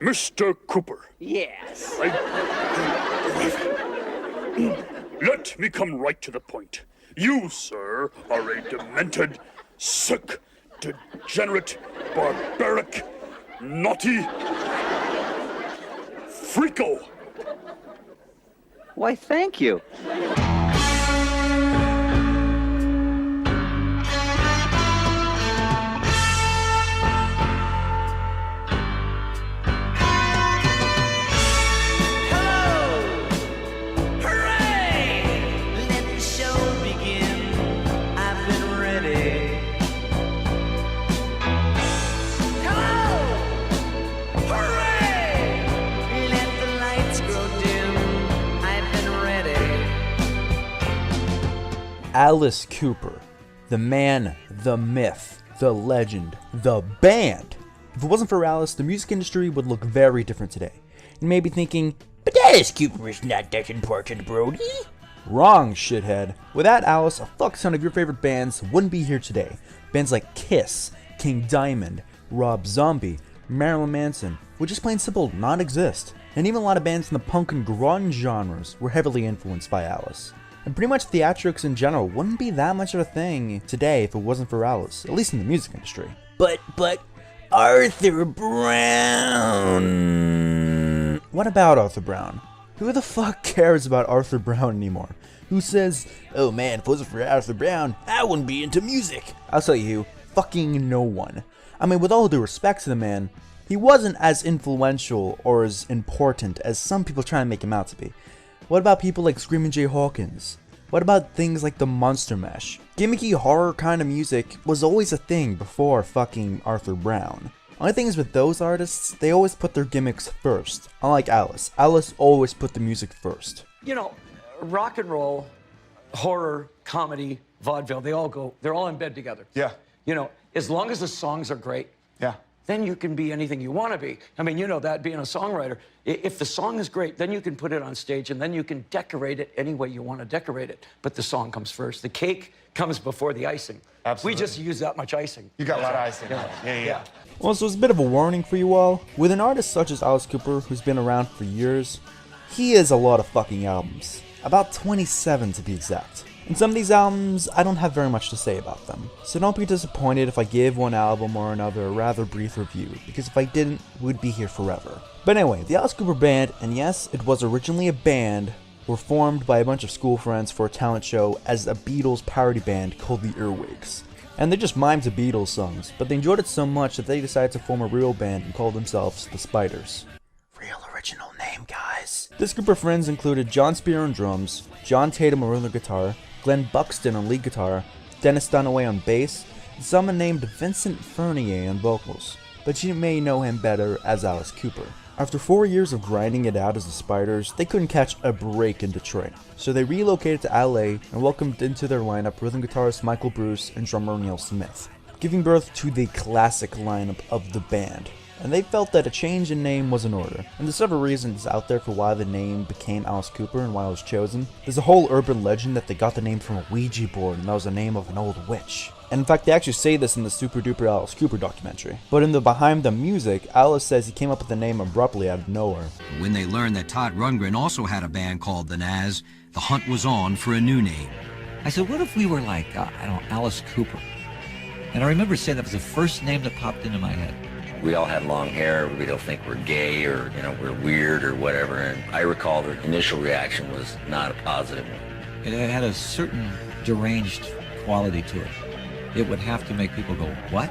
Mr. Cooper. Yes. Let me come right to the point. You, sir, are a demented, sick, degenerate, barbaric, naughty freako. Why, thank you. Alice Cooper, the man, the myth, the legend, the band. If it wasn't for Alice, the music industry would look very different today. You may be thinking, but Alice Cooper is not that important, Brody. Wrong, shithead. Without Alice, a fuck ton of your favorite bands wouldn't be here today. Bands like Kiss, King Diamond, Rob Zombie, Marilyn Manson would just plain simple not exist. And even a lot of bands in the punk and grunge genres were heavily influenced by Alice. And pretty much theatrics in general wouldn't be that much of a thing today if it wasn't for Alice, at least in the music industry. But Arthur Brown. What about Arthur Brown? Who the fuck cares about Arthur Brown anymore? Who says, oh man, if it wasn't for Arthur Brown, I wouldn't be into music? I'll tell you, fucking no one. I mean, with all due respect to the man, he wasn't as influential or as important as some people try to make him out to be. What about people like Screamin' Jay Hawkins? What about things like the Monster Mash? Gimmicky horror kind of music was always a thing before fucking Arthur Brown. Only thing is with those artists, they always put their gimmicks first. Unlike Alice. Alice always put the music first. You know, rock and roll, horror, comedy, vaudeville, they're all in bed together. Yeah. You know, as long as the songs are great. Yeah. Then you can be anything you want to be. I mean, you know that, being a songwriter. If the song is great, then you can put it on stage, and then you can decorate it any way you want to decorate it. But the song comes first. The cake comes before the icing. Absolutely. We just use that much icing. You got a lot of icing. Yeah. Well, so it's a bit of a warning for you all. With an artist such as Alice Cooper, who's been around for years, he has a lot of fucking albums. About 27 to be exact. And some of these albums, I don't have very much to say about them. So don't be disappointed if I give one album or another a rather brief review, because if I didn't, we'd be here forever. But anyway, the Alice Cooper Band, and yes, it was originally a band, were formed by a bunch of school friends for a talent show as a Beatles parody band called the Earwigs. And they just mimed the Beatles songs, but they enjoyed it so much that they decided to form a real band and call themselves the Spiders. Real original name, guys. This group of friends included John Spear on drums, John Tatum on rhythm guitar, Glenn Buxton on lead guitar, Dennis Dunaway on bass, and someone named Vincent Fernier on vocals, but you may know him better as Alice Cooper. After 4 years of grinding it out as the Spiders, they couldn't catch a break in Detroit, so they relocated to LA and welcomed into their lineup rhythm guitarist Michael Bruce and drummer Neil Smith, giving birth to the classic lineup of the band. And they felt that a change in name was in order. And there's several reasons out there for why the name became Alice Cooper and why it was chosen. There's a whole urban legend that they got the name from a Ouija board, and that was the name of an old witch. And in fact, they actually say this in the Super Duper Alice Cooper documentary. But in the behind the music, Alice says he came up with the name abruptly out of nowhere. When they learned that Todd Rundgren also had a band called the Nazz, the hunt was on for a new name. I said, what if we were like, I don't know, Alice Cooper? And I remember saying that was the first name that popped into my head. We all had long hair. Everybody will think we're gay or, we're weird or whatever. And I recall their initial reaction was not a positive one. It had a certain deranged quality to it. It would have to make people go, what?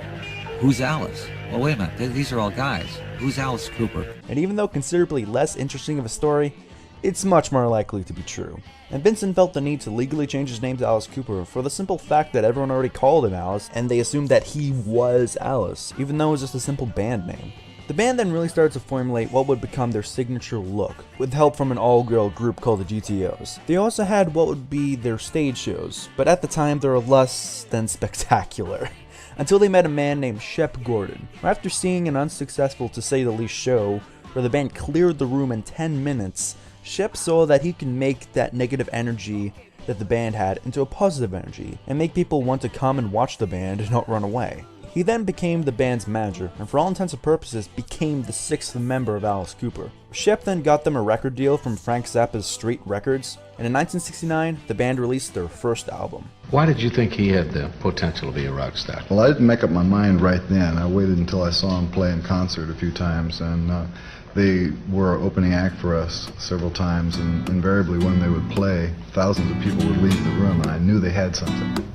Who's Alice? Well, wait a minute. These are all guys. Who's Alice Cooper? And even though considerably less interesting of a story, it's much more likely to be true. And Vincent felt the need to legally change his name to Alice Cooper for the simple fact that everyone already called him Alice, and they assumed that he was Alice, even though it was just a simple band name. The band then really started to formulate what would become their signature look, with help from an all-girl group called the GTOs. They also had what would be their stage shows, but at the time they were less than spectacular. Until they met a man named Shep Gordon. After seeing an unsuccessful to say the least show, where the band cleared the room in 10 minutes, Shep saw that he could make that negative energy that the band had into a positive energy, and make people want to come and watch the band and not run away. He then became the band's manager, and for all intents and purposes became the 6th member of Alice Cooper. Shep then got them a record deal from Frank Zappa's Street Records, and in 1969, the band released their first album. Why did you think he had the potential to be a rock star? Well, I didn't make up my mind right then. I waited until I saw him play in concert a few times, and they were opening act for us several times, and invariably when they would play, thousands of people would leave the room, and I knew they had something.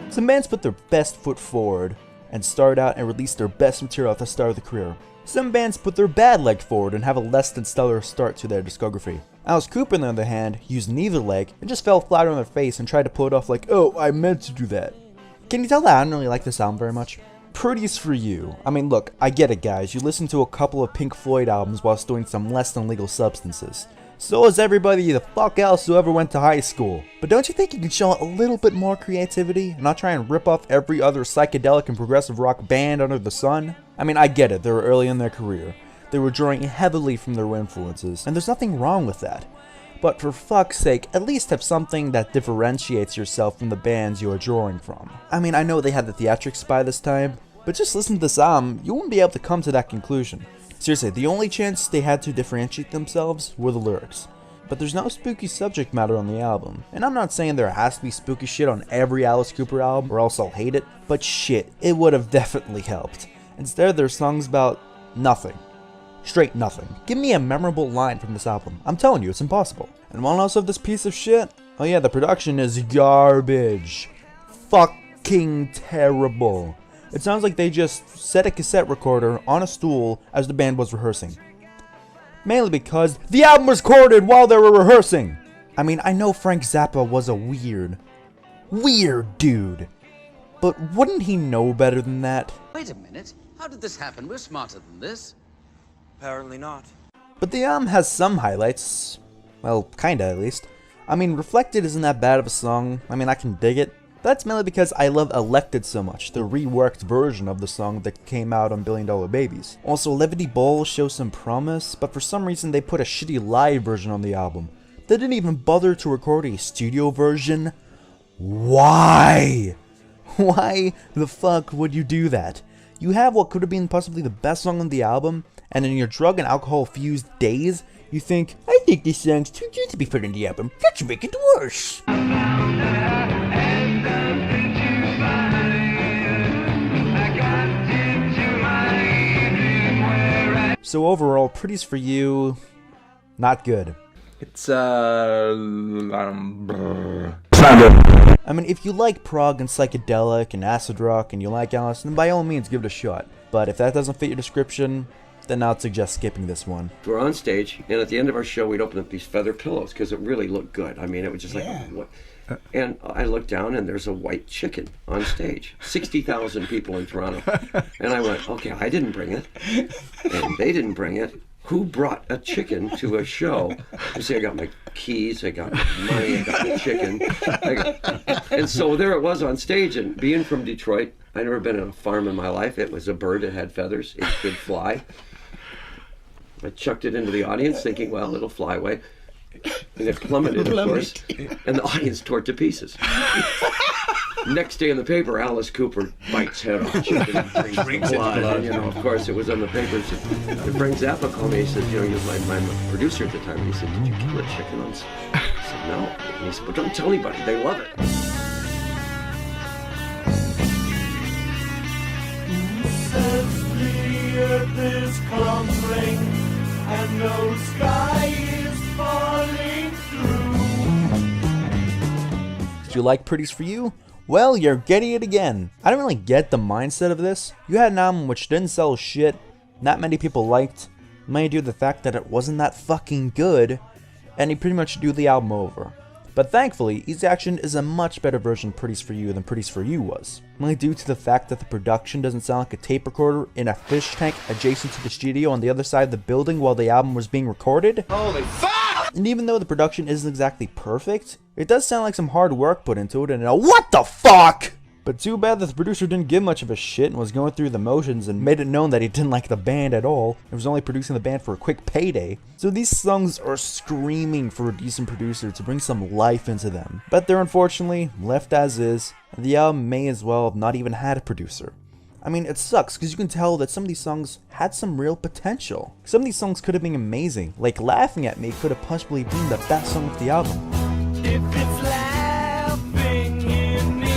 Some bands put their best foot forward and start out and release their best material at the start of the career. Some bands put their bad leg forward and have a less than stellar start to their discography. Alice Cooper, on the other hand, used neither leg and just fell flat on their face and tried to pull it off like, oh, I meant to do that. Can you tell that I don't really like this album very much? Pretties for you. I mean, look, I get it, guys. You listen to a couple of Pink Floyd albums whilst doing some less than legal substances. So is everybody the fuck else who ever went to high school. But don't you think you can show a little bit more creativity and not try and rip off every other psychedelic and progressive rock band under the sun? I mean, I get it, they were early in their career. They were drawing heavily from their influences, and there's nothing wrong with that. But for fuck's sake, at least have something that differentiates yourself from the bands you are drawing from. I mean, I know they had the theatrics by this time, but just listen to this album, you wouldn't be able to come to that conclusion. Seriously, the only chance they had to differentiate themselves were the lyrics. But there's no spooky subject matter on the album. And I'm not saying there has to be spooky shit on every Alice Cooper album or else I'll hate it, but shit, it would have definitely helped. Instead, there are songs about nothing. Straight nothing. Give me a memorable line from this album. I'm telling you, it's impossible. And one else of this piece of shit? Oh yeah, the production is garbage. Fucking terrible. It sounds like they just set a cassette recorder on a stool as the band was rehearsing. Mainly because the album was recorded while they were rehearsing! I mean, I know Frank Zappa was a weird dude. But wouldn't he know better than that? Wait a minute. How did this happen? We're smarter than this. Apparently not. But the album has some highlights. Well, kinda at least. I mean, Reflected isn't that bad of a song. I mean, I can dig it. That's mainly because I love Elected so much, the reworked version of the song that came out on $1 Billion Babies. Also, Levity Bowl shows some promise, but for some reason they put a shitty live version on the album. They didn't even bother to record a studio version. Why? Why the fuck would you do that? You have what could have been possibly the best song on the album, and in your drug and alcohol fused days, you think, I think this song's too good to be put in the album, let's make it worse. So overall, Pretties for you, not good. It's I mean, if you like prog and psychedelic and acid rock and you like Alice, then by all means give it a shot. But if that doesn't fit your description, then I'd suggest skipping this one. We're on stage, and at the end of our show, we'd open up these feather pillows because it really looked good. I mean, it was just like, what? And I looked down, and there's a white chicken on stage. 60,000 people in Toronto. And I went, okay, I didn't bring it, and they didn't bring it. Who brought a chicken to a show? You see, I got my keys, I got my money, I got the chicken. And so there it was on stage, and being from Detroit, I'd never been on a farm in my life. It was a bird, it had feathers, it could fly. I chucked it into the audience thinking, well, it'll fly away. And it plummeted, of course, and the audience tore it to pieces. Next day in the paper, Alice Cooper bites head off chicken and drinks blood. And, you know, of course, it was on the papers. And Frank Zappa called me. He said, you know, he was my producer at the time. And he said, did you kill a chicken on stage? I said, no. And he said, but don't tell anybody. They love it. Says the earth is crumbling and no sky is falling through. Did you like Pretties for You? Well, you're getting it again. I don't really get the mindset of this. You had an album which didn't sell shit, not many people liked, mainly due to the fact that it wasn't that fucking good, and you pretty much do the album over. But thankfully, Easy Action is a much better version of Pretties for You than Pretties for You was, mainly due to the fact that the production doesn't sound like a tape recorder in a fish tank adjacent to the studio on the other side of the building while the album was being recorded. Holy fuck! And even though the production isn't exactly perfect, it does sound like some hard work put into it and a what the fuck? But too bad that the producer didn't give much of a shit and was going through the motions and made it known that he didn't like the band at all. He was only producing the band for a quick payday. So these songs are screaming for a decent producer to bring some life into them. But they're unfortunately left as is, and the album may as well have not even had a producer. I mean, it sucks because you can tell that some of these songs had some real potential. Some of these songs could have been amazing, like Laughing at Me could have possibly been the best song of the album. If it's laughing in me,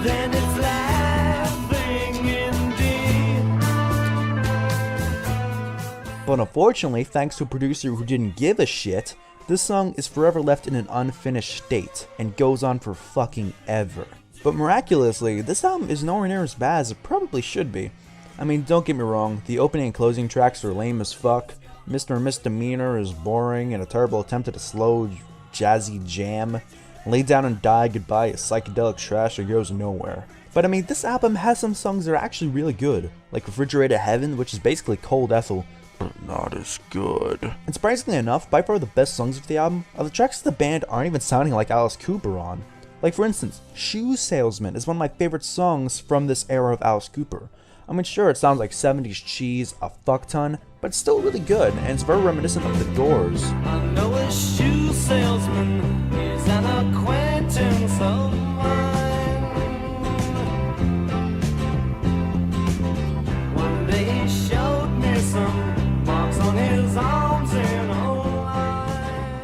then it's laughing indeed. But unfortunately, thanks to a producer who didn't give a shit, this song is forever left in an unfinished state, and goes on for fucking ever. But miraculously, this album is nowhere near as bad as it probably should be. I mean, don't get me wrong, the opening and closing tracks are lame as fuck, Mr. Misdemeanor is boring and a terrible attempt at a slow, jazzy jam, Lay Down and Die Goodbye is psychedelic trash that goes nowhere. But I mean, this album has some songs that are actually really good, like Refrigerated Heaven, which is basically Cold Ethel, but not as good. And surprisingly enough, by far the best songs of the album are the tracks of the band aren't even sounding like Alice Cooper on. Like for instance, Shoe Salesman is one of my favorite songs from this era of Alice Cooper. I mean sure, it sounds like 70s cheese a fuck ton, but it's still really good, and it's very reminiscent of The Doors. I know a shoe salesman is an acquaintance of mine. One day he showed me some marks on his arms in a line.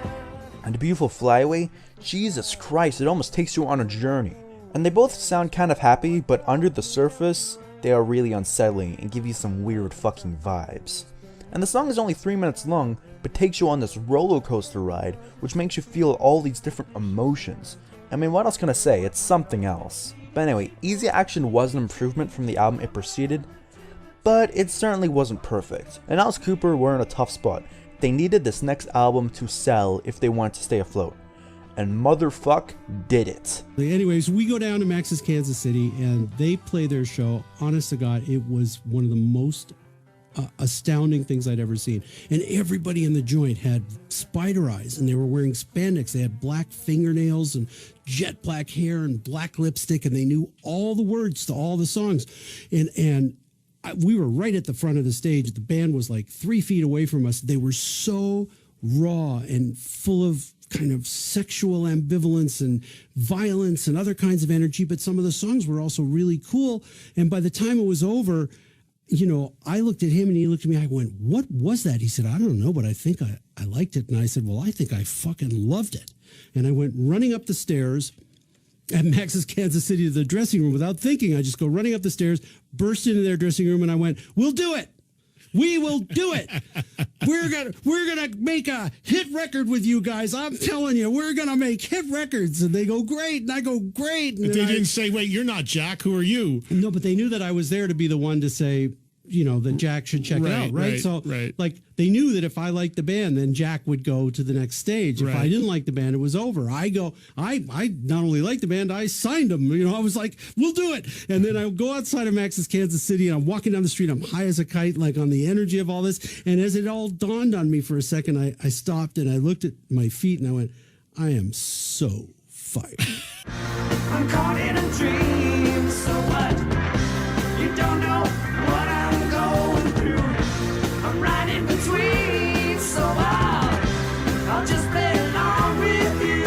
And the beautiful Flyaway, Jesus Christ, it almost takes you on a journey. And they both sound kind of happy, but under the surface, they are really unsettling and give you some weird fucking vibes. And the song is only 3 minutes long, but takes you on this roller coaster ride, which makes you feel all these different emotions. I mean, what else can I say? It's something else. But anyway, Easy Action was an improvement from the album it preceded, but it certainly wasn't perfect. And Alice Cooper were in a tough spot. They needed this next album to sell if they wanted to stay afloat. And motherfuck did it. Anyways, we go down to Max's Kansas City and they play their show. Honest to God, it was one of the most astounding things I'd ever seen. And everybody in the joint had spider eyes and they were wearing spandex. They had black fingernails and jet black hair and black lipstick, and they knew all the words to all the songs. And we were right at the front of the stage. The band was like 3 feet away from us. They were so raw and full of kind of sexual ambivalence and violence and other kinds of energy, but some of the songs were also really cool. And by the time it was over, you know, I looked at him and he looked at me. I went, "What was that?" He said, "I don't know, but I think I liked it." And I said, "Well, I think I fucking loved it." And I went running up the stairs at Max's Kansas City to the dressing room without thinking. I just go running up the stairs, burst into their dressing room, and I went, "We'll do it. We will do it. We're gonna make a hit record with you guys. I'm telling you, we're gonna make hit records." And they go, "Great," and I go, "Great." And but they didn't say, "Wait, you're not Jack. Who are you?" No, but they knew that I was there to be the one to say, you know, that Jack should check it out, right? So, like, they knew that if I liked the band, then Jack would go to the next stage. If I didn't like the band, it was over. I not only liked the band, I signed them. You know, I was like, "We'll do it." And then I go outside of Max's Kansas City, and I'm walking down the street. I'm high as a kite, like on the energy of all this. And as it all dawned on me for a second, I stopped and I looked at my feet and I went, "I am so fired." I'm caught in a dream, so what? You don't know what I'm going through. I'm right in between, so I'll just play along with you.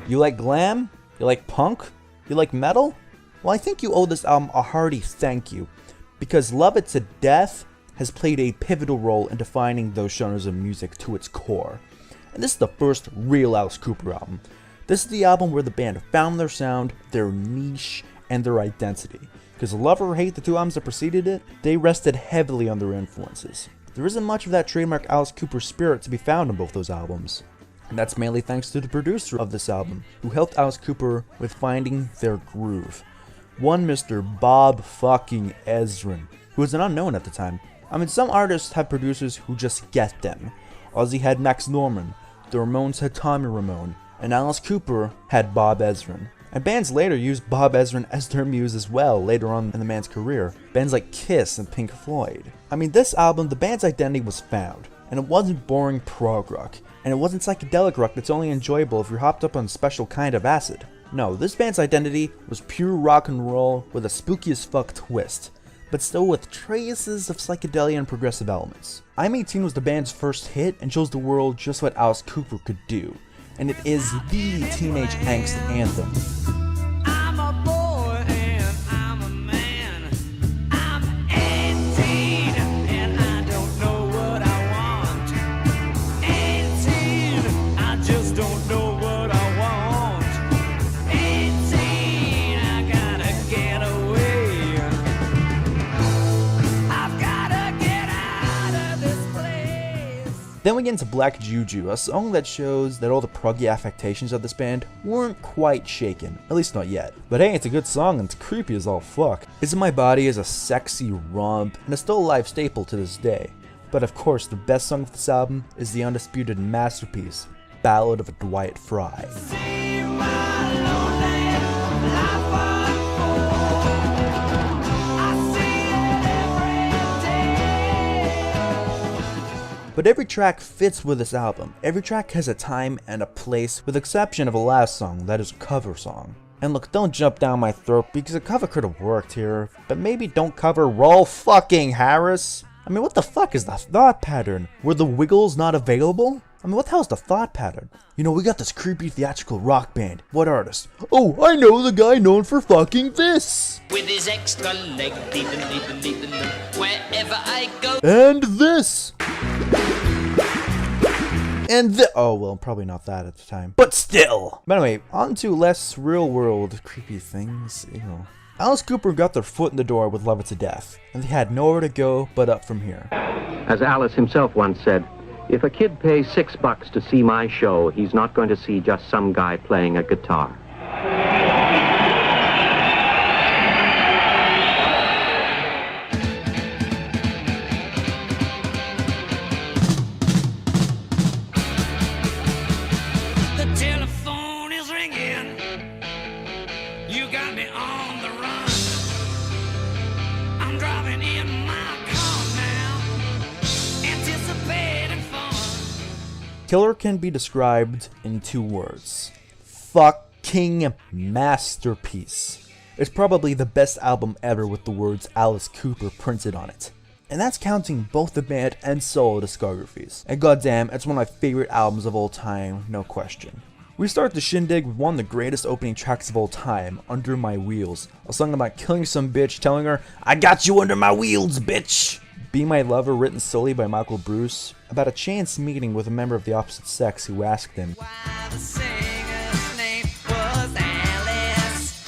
You like glam? You like punk? You like metal? Well, I think you owe this album a hearty thank you, because Love It to Death has played a pivotal role in defining those genres of music to its core. And this is the first real Alice Cooper album. This is the album where the band found their sound, their niche, and their identity. Because Love or Hate, the two albums that preceded it, they rested heavily on their influences. There isn't much of that trademark Alice Cooper spirit to be found in both those albums. And that's mainly thanks to the producer of this album, who helped Alice Cooper with finding their groove. One Mr. Bob fucking Ezrin, who was an unknown at the time. I mean, some artists have producers who just get them. Ozzy had Max Norman, the Ramones had Tommy Ramone, and Alice Cooper had Bob Ezrin. And bands later used Bob Ezrin as their muse as well later on in the man's career. Bands like Kiss and Pink Floyd. I mean, this album, the band's identity was found. and it wasn't boring prog rock, and it wasn't psychedelic rock that's only enjoyable if you're hopped up on a special kind of acid. No, this band's identity was pure rock and roll with a spooky as fuck twist, but still with traces of psychedelia and progressive elements. I'm 18 was the band's first hit and shows the world just what Alice Cooper could do, and it is the teenage angst anthem. I'm a boy and I'm a man. I'm 18 and I don't know what I want. 18, I just don't know what I want. 18, I gotta get away. I've gotta get out of this place. Then we get into Black Juju, a song that shows that all the proggy affectations of this band weren't quite shaken, at least not yet. But hey, it's a good song and it's creepy as all fuck. Is In My Body is a sexy romp and is still a live staple to this day. But of course, the best song of this album is the undisputed masterpiece, Ballad of a Dwight Fry. But every track fits with this album. Every track has a time and a place, with the exception of the last song that is a cover song. And look, don't jump down my throat because a cover could have worked here, but maybe don't cover Roll fucking Harris. I mean, what the fuck is the thought pattern? Were the Wiggles not available? I mean, what the hell's the thought pattern? You know, we got this creepy theatrical rock band. What artist? Oh, I know, the guy known for fucking this! With his extra leg, wherever I go. And this! And oh, well, probably not that at the time. But still! But anyway, on to less real-world creepy things. Ew. Alice Cooper got their foot in the door with Love It to Death, and they had nowhere to go but up from here. As Alice himself once said, if a kid pays $6 to see my show, he's not going to see just some guy playing a guitar. The telephone is ringing. You got me on the run. I'm driving in my car now, anticipating fun. Killer can be described in two words. Fucking masterpiece. It's probably the best album ever with the words Alice Cooper printed on it. And that's counting both the band and solo discographies. And goddamn, it's one of my favorite albums of all time, no question. We start the shindig with one of the greatest opening tracks of all time, Under My Wheels, a song about killing some bitch, telling her, I got you under my wheels, bitch! Be My Lover, written solely by Michael Bruce, about a chance meeting with a member of the opposite sex who asked him, Why the singer's name was Alice.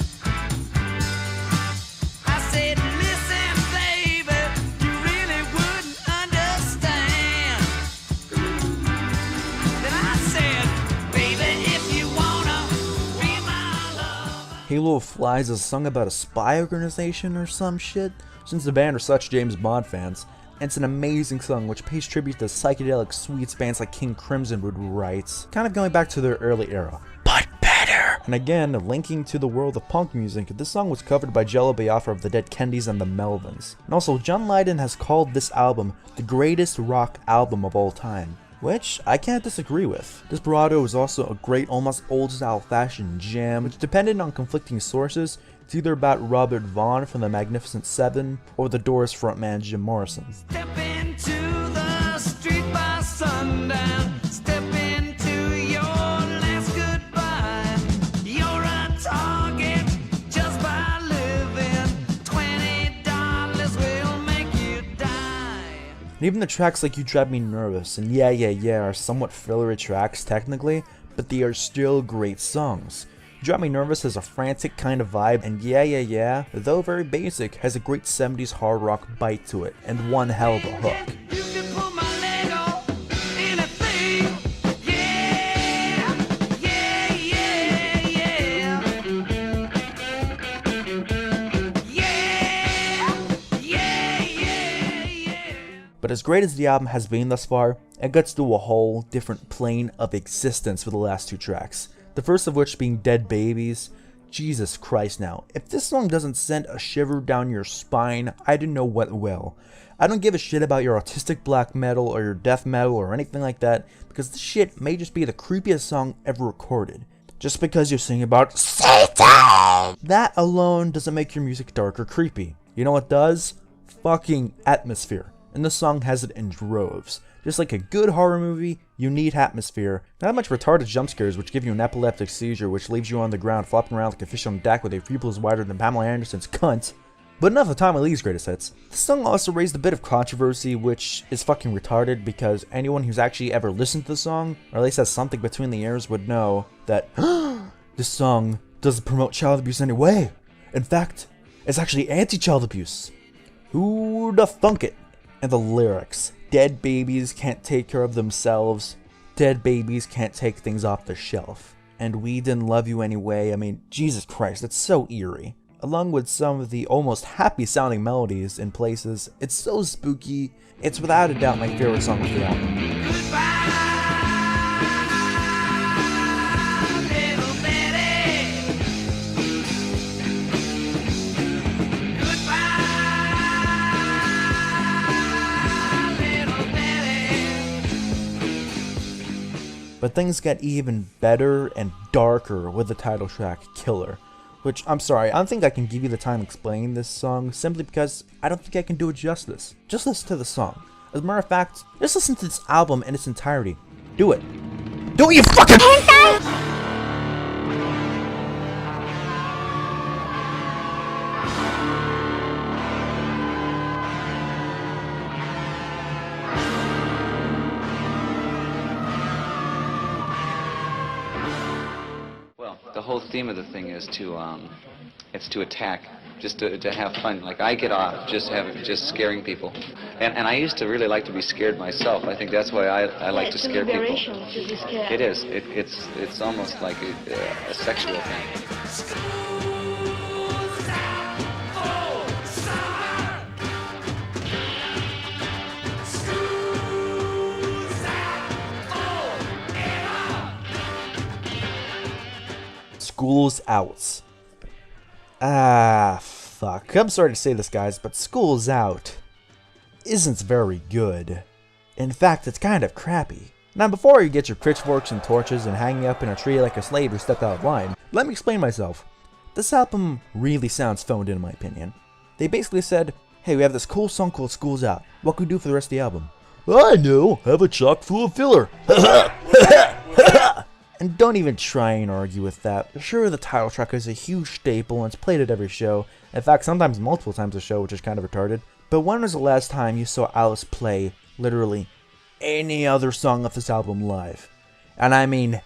I said, listen, baby, you really wouldn't understand. Then I said, baby, if you wanna be my lover. Halo of Flies is a song about a spy organization or some shit. Since the band are such James Bond fans, and it's an amazing song which pays tribute to psychedelic sweets bands like King Crimson would write, kind of going back to their early era. But better! And again, linking to the world of punk music, this song was covered by Jello Biafra of the Dead Kennedys and the Melvins. And also, John Lydon has called this album the greatest rock album of all time, which I can't disagree with. Desperado is also a great, almost old-style fashion jam, which depended on conflicting sources. It's either about Robert Vaughn from the Magnificent Seven or the Doors frontman Jim Morrison. Step into the street by sundown. Step into your last goodbye. You're a target just by living. $20 will make you die. And even the tracks like You Drive Me Nervous and Yeah Yeah Yeah are somewhat fillery tracks technically, but they are still great songs. You Drive Me Nervous has a frantic kind of vibe, and Yeah Yeah Yeah, though very basic, has a great 70s hard rock bite to it, and one hell of a hook. You can pull my leg off anything. Yeah, yeah, yeah, yeah. Yeah, yeah, yeah. But as great as the album has been thus far, it gets to a whole different plane of existence for the last two tracks. The first of which being Dead Babies. Jesus Christ now. If this song doesn't send a shiver down your spine, I don't know what will. I don't give a shit about your autistic black metal or your death metal or anything like that, because this shit may just be the creepiest song ever recorded. Just because you sing about Satan! That alone doesn't make your music dark or creepy. You know what does? Fucking atmosphere. And this song has it in droves. Just like a good horror movie, you need atmosphere. Not much retarded jump scares which give you an epileptic seizure which leaves you on the ground flopping around like a fish on a deck with a pupils wider than Pamela Anderson's cunt. But enough of Tommy Lee's greatest hits. This song also raised a bit of controversy, which is fucking retarded because anyone who's actually ever listened to the song, or at least has something between the ears, would know that this song doesn't promote child abuse in any way. In fact, it's actually anti-child abuse. Who'da thunk it? And the lyrics. Dead babies can't take care of themselves. Dead babies can't take things off the shelf. And we didn't love you anyway. I mean, Jesus Christ, it's so eerie. Along with some of the almost happy sounding melodies in places, it's so spooky. It's without a doubt my favorite song of the album. But things get even better and darker with the title track, Killer. Which, I'm sorry, I don't think I can give you the time explaining this song, simply because I don't think I can do it justice. Just listen to the song. As a matter of fact, just listen to this album in its entirety. Do it. Do it, you fucking The whole theme of the thing is to, it's to attack, just to have fun. Like, I get off just scaring people. And I used to really like to be scared myself. I think that's why I like to scare people. To be scared. It is. It's almost like a sexual thing. School's Out. Ah, fuck. I'm sorry to say this, guys, but School's Out isn't very good. In fact, it's kind of crappy. Now, before you get your pitchforks and torches and hang me up in a tree like a slave who stepped out of line, let me explain myself. This album really sounds phoned in my opinion. They basically said, hey, we have this cool song called School's Out. What can we do for the rest of the album? I know, have a chock full of filler. And don't even try and argue with that. Sure, the title track is a huge staple and it's played at every show. In fact, sometimes multiple times a show, which is kind of retarded. But when was the last time you saw Alice play, literally, any other song off this album live? And I mean,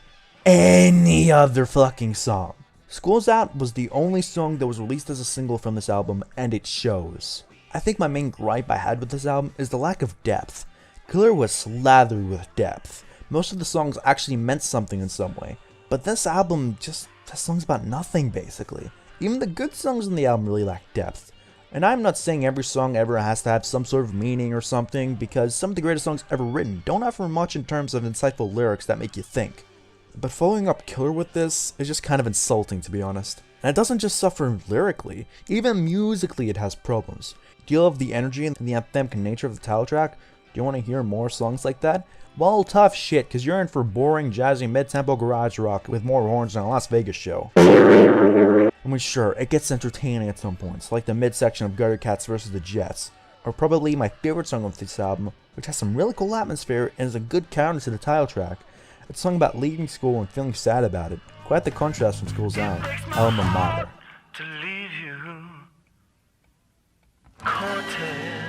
any other fucking song. School's Out was the only song that was released as a single from this album, and it shows. I think my main gripe I had with this album is the lack of depth. Killer was slathered with depth. Most of the songs actually meant something in some way, but this album just has songs about nothing basically. Even the good songs in the album really lack depth. And I'm not saying every song ever has to have some sort of meaning or something, because some of the greatest songs ever written don't offer much in terms of insightful lyrics that make you think. But following up Killer with this is just kind of insulting, to be honest. And it doesn't just suffer lyrically, even musically it has problems. Do you love the energy and the anthemic nature of the title track? Do you want to hear more songs like that? Well, tough shit, cause you're in for boring, jazzy, mid-tempo garage rock with more horns than a Las Vegas show. I mean, sure, it gets entertaining at some points, like the mid-section of Gutter Cats vs. the Jets, or probably my favorite song of this album, which has some really cool atmosphere and is a good counter to the title track. It's a song about leaving school and feeling sad about it. Quite the contrast from School's Out, Alma Mater. To leave you, Cortez,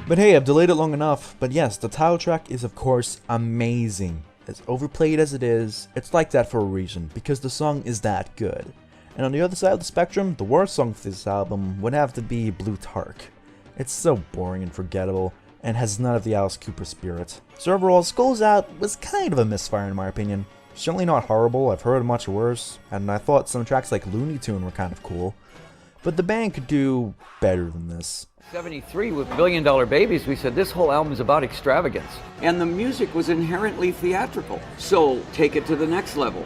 But hey, I've delayed it long enough, but yes, the title track is of course amazing. As overplayed as it is, it's like that for a reason, because the song is that good. And on the other side of the spectrum, the worst song for this album would have to be Blue Tark. It's so boring and forgettable, and has none of the Alice Cooper spirit. So overall, School's Out was kind of a misfire in my opinion. Certainly not horrible, I've heard much worse, and I thought some tracks like Looney Tune were kind of cool. But the band could do better than this. 73 with $1 Billion Babies, we said this whole album is about extravagance. And the music was inherently theatrical. So take it to the next level.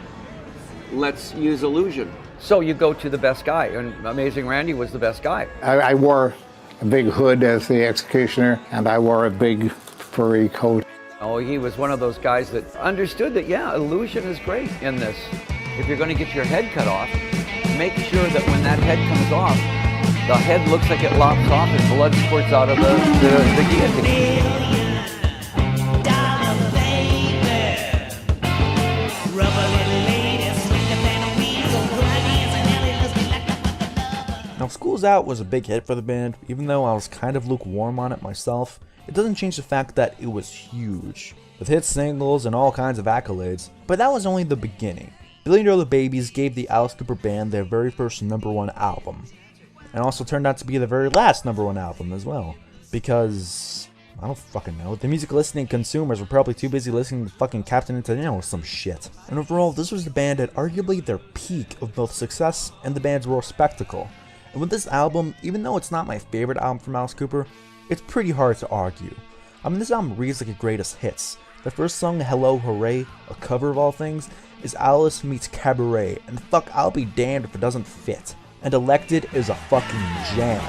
Let's use illusion. So you go to the best guy, and Amazing Randy was the best guy. I wore a big hood as the executioner, and I wore a big furry coat. Oh, he was one of those guys that understood that, yeah, illusion is great in this. If you're going to get your head cut off, make sure that when that head comes off, the head looks like it lops off and blood squirts out of the guillotine. Now, School's Out was a big hit for the band, even though I was kind of lukewarm on it myself. It doesn't change the fact that it was huge, with hit singles and all kinds of accolades, but that was only the beginning. $1 Billion Babies gave the Alice Cooper Band their very first #1 album, and also turned out to be the very last #1 album as well, because, I don't fucking know, the music listening consumers were probably too busy listening to fucking Captain Antonino or some shit. And overall, this was the band at arguably their peak of both success and the band's raw spectacle. And with this album, even though it's not my favorite album from Alice Cooper, it's pretty hard to argue. I mean, this album reads like a greatest hits. The first song, Hello Hooray, a cover of all things, is Alice meets Cabaret, and fuck, I'll be damned if it doesn't fit. And Elected is a fucking jam.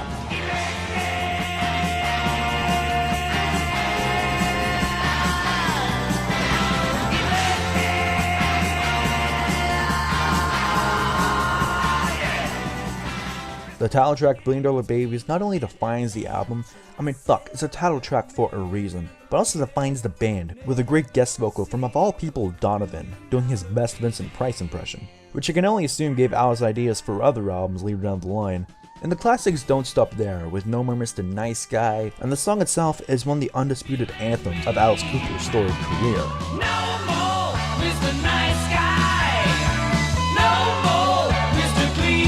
The title track, $1 Billion Babies, not only defines the album, I mean fuck, it's a title track for a reason, but also defines the band, with a great guest vocal from of all people Donovan, doing his best Vincent Price impression, which I can only assume gave Alice ideas for other albums later down the line. And the classics don't stop there, with No More Mr. Nice Guy, and the song itself is one of the undisputed anthems of Alice Cooper's storied career. No more Mr. Nice Guy. No more Mr. Clean.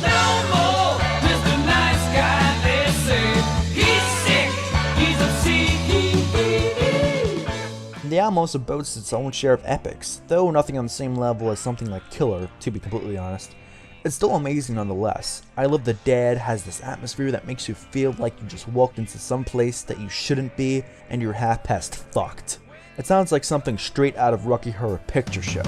No more Mr. Nice Guy. They say he's sick, he's obscene. The album also boasts its own share of epics, though nothing on the same level as something like Killer, to be completely honest. It's still amazing nonetheless. I Love the Dead has this atmosphere that makes you feel like you just walked into some place that you shouldn't be, and you're half past fucked. It sounds like something straight out of Rocky Horror Picture Show.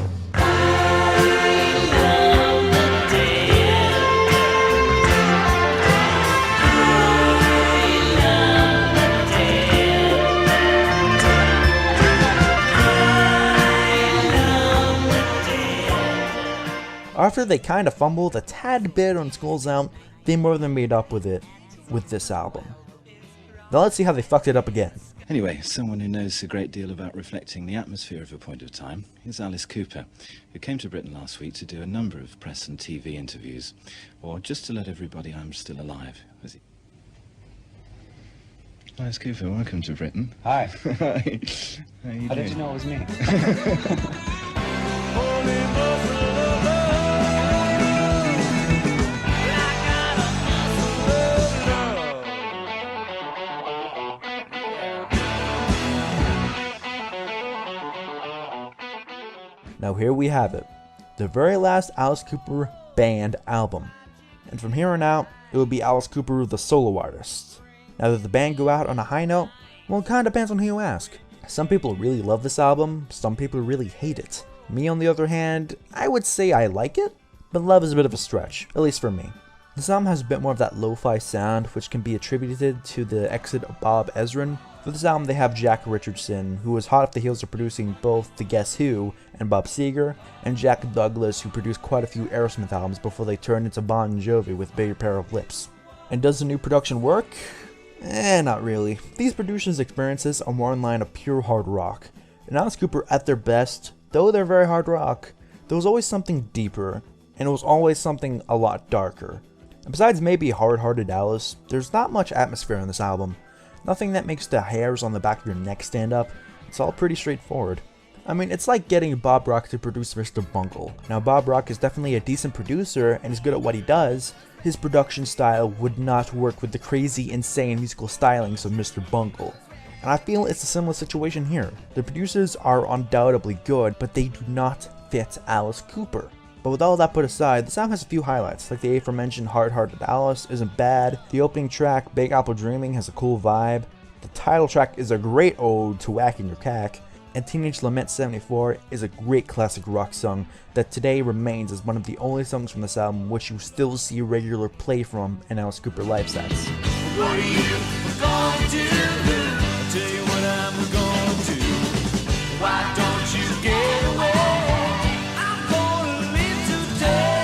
After they kinda fumbled a tad bit on School's Out, they more than made up with it with this album. Now let's see how they fucked it up again. Anyway, someone who knows a great deal about reflecting the atmosphere of a point of time is Alice Cooper, who came to Britain last week to do a number of press and TV interviews, or just to let everybody I'm still alive. Was he? Alice Cooper, welcome to Britain. Hi. Hi. How you How doing? did you know it was me? Now here we have it, the very last Alice Cooper band album. And from here on out, it will be Alice Cooper the solo artist. Now did the band go out on a high note? Well, it kinda depends on who you ask. Some people really love this album, some people really hate it. Me on the other hand, I would say I like it, but love is a bit of a stretch, at least for me. This album has a bit more of that lo-fi sound, which can be attributed to the exit of Bob Ezrin. For this album they have Jack Richardson, who was hot off the heels of producing both The Guess Who and Bob Seger, and Jack Douglas, who produced quite a few Aerosmith albums before they turned into Bon Jovi with Bigger Pair of Lips. And does the new production work? Not really. These producers' experiences are more in line of pure hard rock. And Alice Cooper at their best, though they're very hard rock, there was always something deeper, and it was always something a lot darker. And besides maybe Hard-Hearted Alice, there's not much atmosphere on this album. Nothing that makes the hairs on the back of your neck stand up. It's all pretty straightforward. I mean, it's like getting Bob Rock to produce Mr. Bungle. Now, Bob Rock is definitely a decent producer and is good at what he does. His production style would not work with the crazy, insane musical stylings of Mr. Bungle. And I feel it's a similar situation here. The producers are undoubtedly good, but they do not fit Alice Cooper. But with all that put aside, the album has a few highlights, like the aforementioned Hard-Hearted Alice isn't bad, the opening track, Big Apple Dreaming, has a cool vibe, the title track is a great ode to whacking your cack, and Teenage Lament 74 is a great classic rock song that today remains as one of the only songs from this album which you still see regular play from in Alice Cooper live sets. What are you going to do? I'll tell you what I'm going to do. Why don't you get away? I'm gonna live today.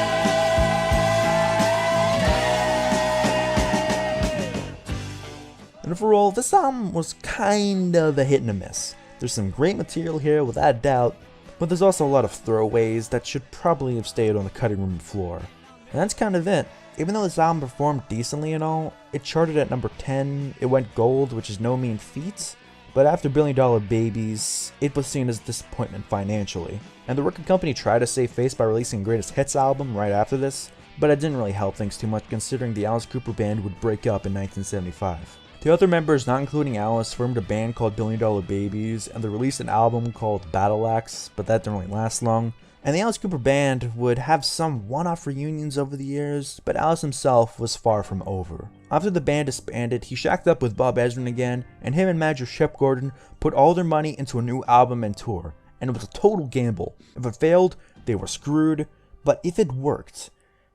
And overall, this album was kind of a hit and a miss. There's some great material here without a doubt, but there's also a lot of throwaways that should probably have stayed on the cutting room floor. And that's kind of it. Even though this album performed decently and all, it charted at number 10, it went gold, which is no mean feat, but after $1 Billion Babies, it was seen as a disappointment financially. And the record company tried to save face by releasing a Greatest Hits album right after this, but it didn't really help things too much considering the Alice Cooper Band would break up in 1975. The other members, not including Alice, formed a band called $1 Billion Babies, and they released an album called Battle Axe, but that didn't really last long. And the Alice Cooper Band would have some one-off reunions over the years, but Alice himself was far from over. After the band disbanded, he shacked up with Bob Ezrin again, and him and manager Shep Gordon put all their money into a new album and tour, and it was a total gamble. If it failed, they were screwed, but if it worked,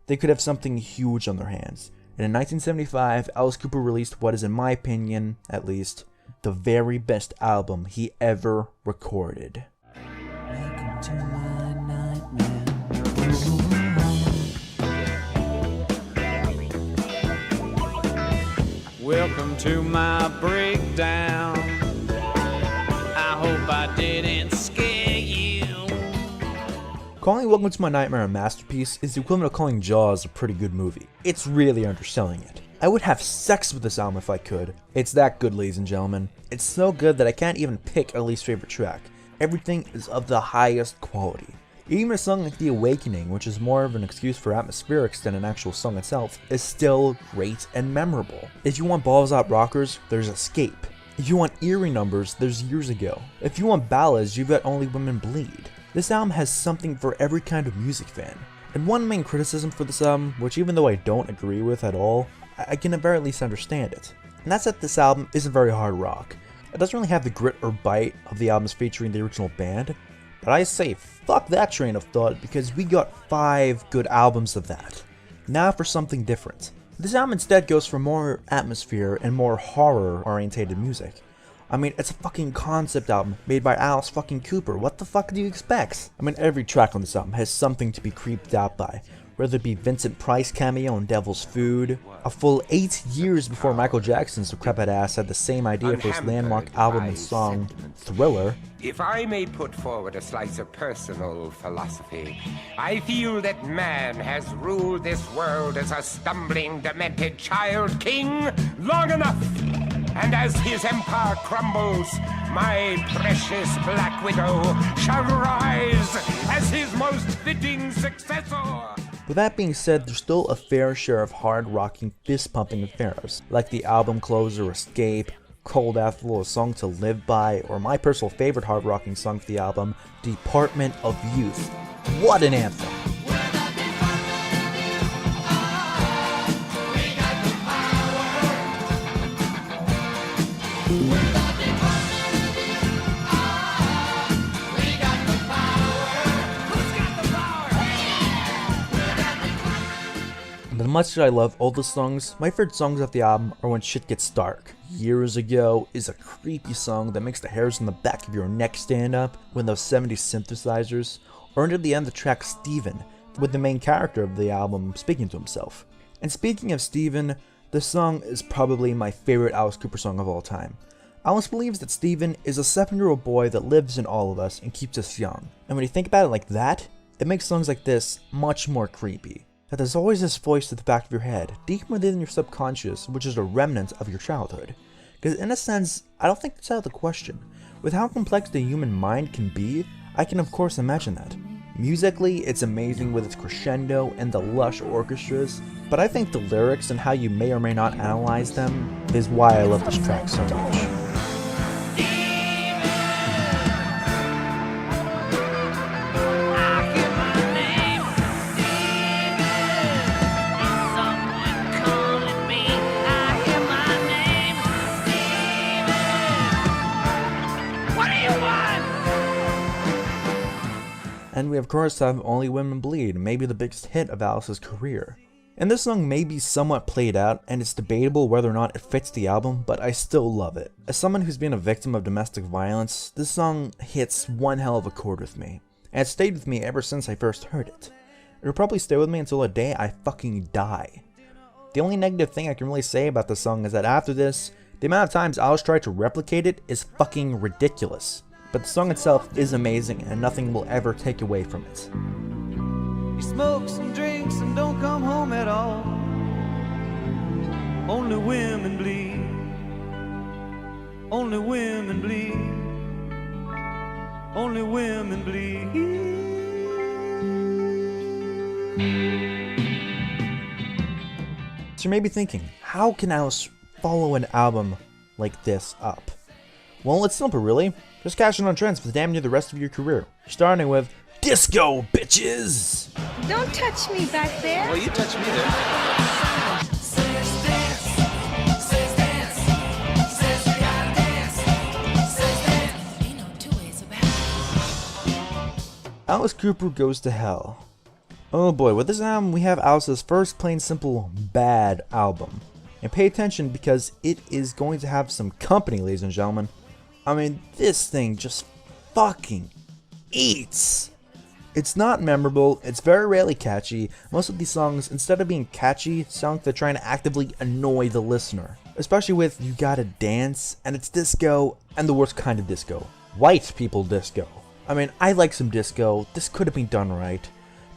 they could have something huge on their hands. And in 1975, Alice Cooper released what is, in my opinion, at least, the very best album he ever recorded. Welcome to my nightmare. Welcome to my breakdown. I hope I didn't scare you. Calling Welcome to My Nightmare a masterpiece is the equivalent of calling Jaws a pretty good movie. It's really underselling it. I would have sex with this album if I could. It's that good, ladies and gentlemen. It's so good that I can't even pick a least favorite track. Everything is of the highest quality. Even a song like The Awakening, which is more of an excuse for atmospherics than an actual song itself, is still great and memorable. If you want balls out rockers, there's Escape. If you want eerie numbers, there's Years Ago. If you want ballads, you've got Only Women Bleed. This album has something for every kind of music fan. And one main criticism for this album, which even though I don't agree with at all, I can at very least understand it. And that's that this album isn't very hard rock. It doesn't really have the grit or bite of the albums featuring the original band, but I say fuck that train of thought because we got 5 good albums of that. Now for something different. This album instead goes for more atmosphere and more horror orientated music. I mean, it's a fucking concept album made by Alice fucking Cooper. What the fuck do you expect? I mean, every track on this album has something to be creeped out by. Whether it be Vincent Price cameo on Devil's Food, a full 8 years before Michael Jackson's decrepit ass had the same idea for his landmark album and song, Thriller. If I may put forward a slice of personal philosophy, I feel that man has ruled this world as a stumbling, demented child king long enough. And as his empire crumbles, my precious Black Widow shall rise as his most fitting successor. With that being said, there's still a fair share of hard-rocking, fist-pumping affairs, like the album closer Escape, Cold Apple, A Song to Live By, or my personal favorite hard-rocking song for the album, Department of Youth. What an anthem! But much as I love all the songs, my favorite songs off the album are When Shit Gets Dark. Years Ago is a creepy song that makes the hairs on the back of your neck stand up with those 70s synthesizers, or near the end of the track Steven, with the main character of the album speaking to himself. And speaking of Steven, the song is probably my favorite Alice Cooper song of all time. Alice believes that Steven is a 7-year-old boy that lives in all of us and keeps us young. And when you think about it like that, it makes songs like this much more creepy. That there's always this voice at the back of your head, deep within your subconscious, which is a remnant of your childhood. Because in a sense, I don't think it's out of the question. With how complex the human mind can be, I can of course imagine that. Musically, it's amazing with its crescendo and the lush orchestras, but I think the lyrics and how you may or may not analyze them is why I love this track so much. And we of course have Only Women Bleed, maybe the biggest hit of Alice's career. And this song may be somewhat played out, and it's debatable whether or not it fits the album, but I still love it. As someone who's been a victim of domestic violence, this song hits one hell of a chord with me, and it's stayed with me ever since I first heard it. It'll probably stay with me until the day I fucking die. The only negative thing I can really say about this song is that after this, the amount of times Alice tried to replicate it is fucking ridiculous. But the song itself is amazing, and nothing will ever take away from it. He smokes and drinks and don't come home at all. Only women bleed. Only women bleed. Only women bleed. So you may be thinking, how can Alice follow an album like this up? Well, it's simple really. Just cash in on trends for damn near the rest of your career. Starting with Disco, bitches! Don't touch me back there. Well, you touch me there. Alice Cooper Goes to Hell. Oh boy, with this album we have Alice's first plain simple bad album. And pay attention because it is going to have some company, ladies and gentlemen. I mean, this thing just fucking eats. It's not memorable, it's very rarely catchy. Most of these songs, instead of being catchy, sound like they're trying to actively annoy the listener. Especially with You Gotta Dance, and it's disco, and the worst kind of disco. White people disco. I mean, I like some disco, this could have been done right.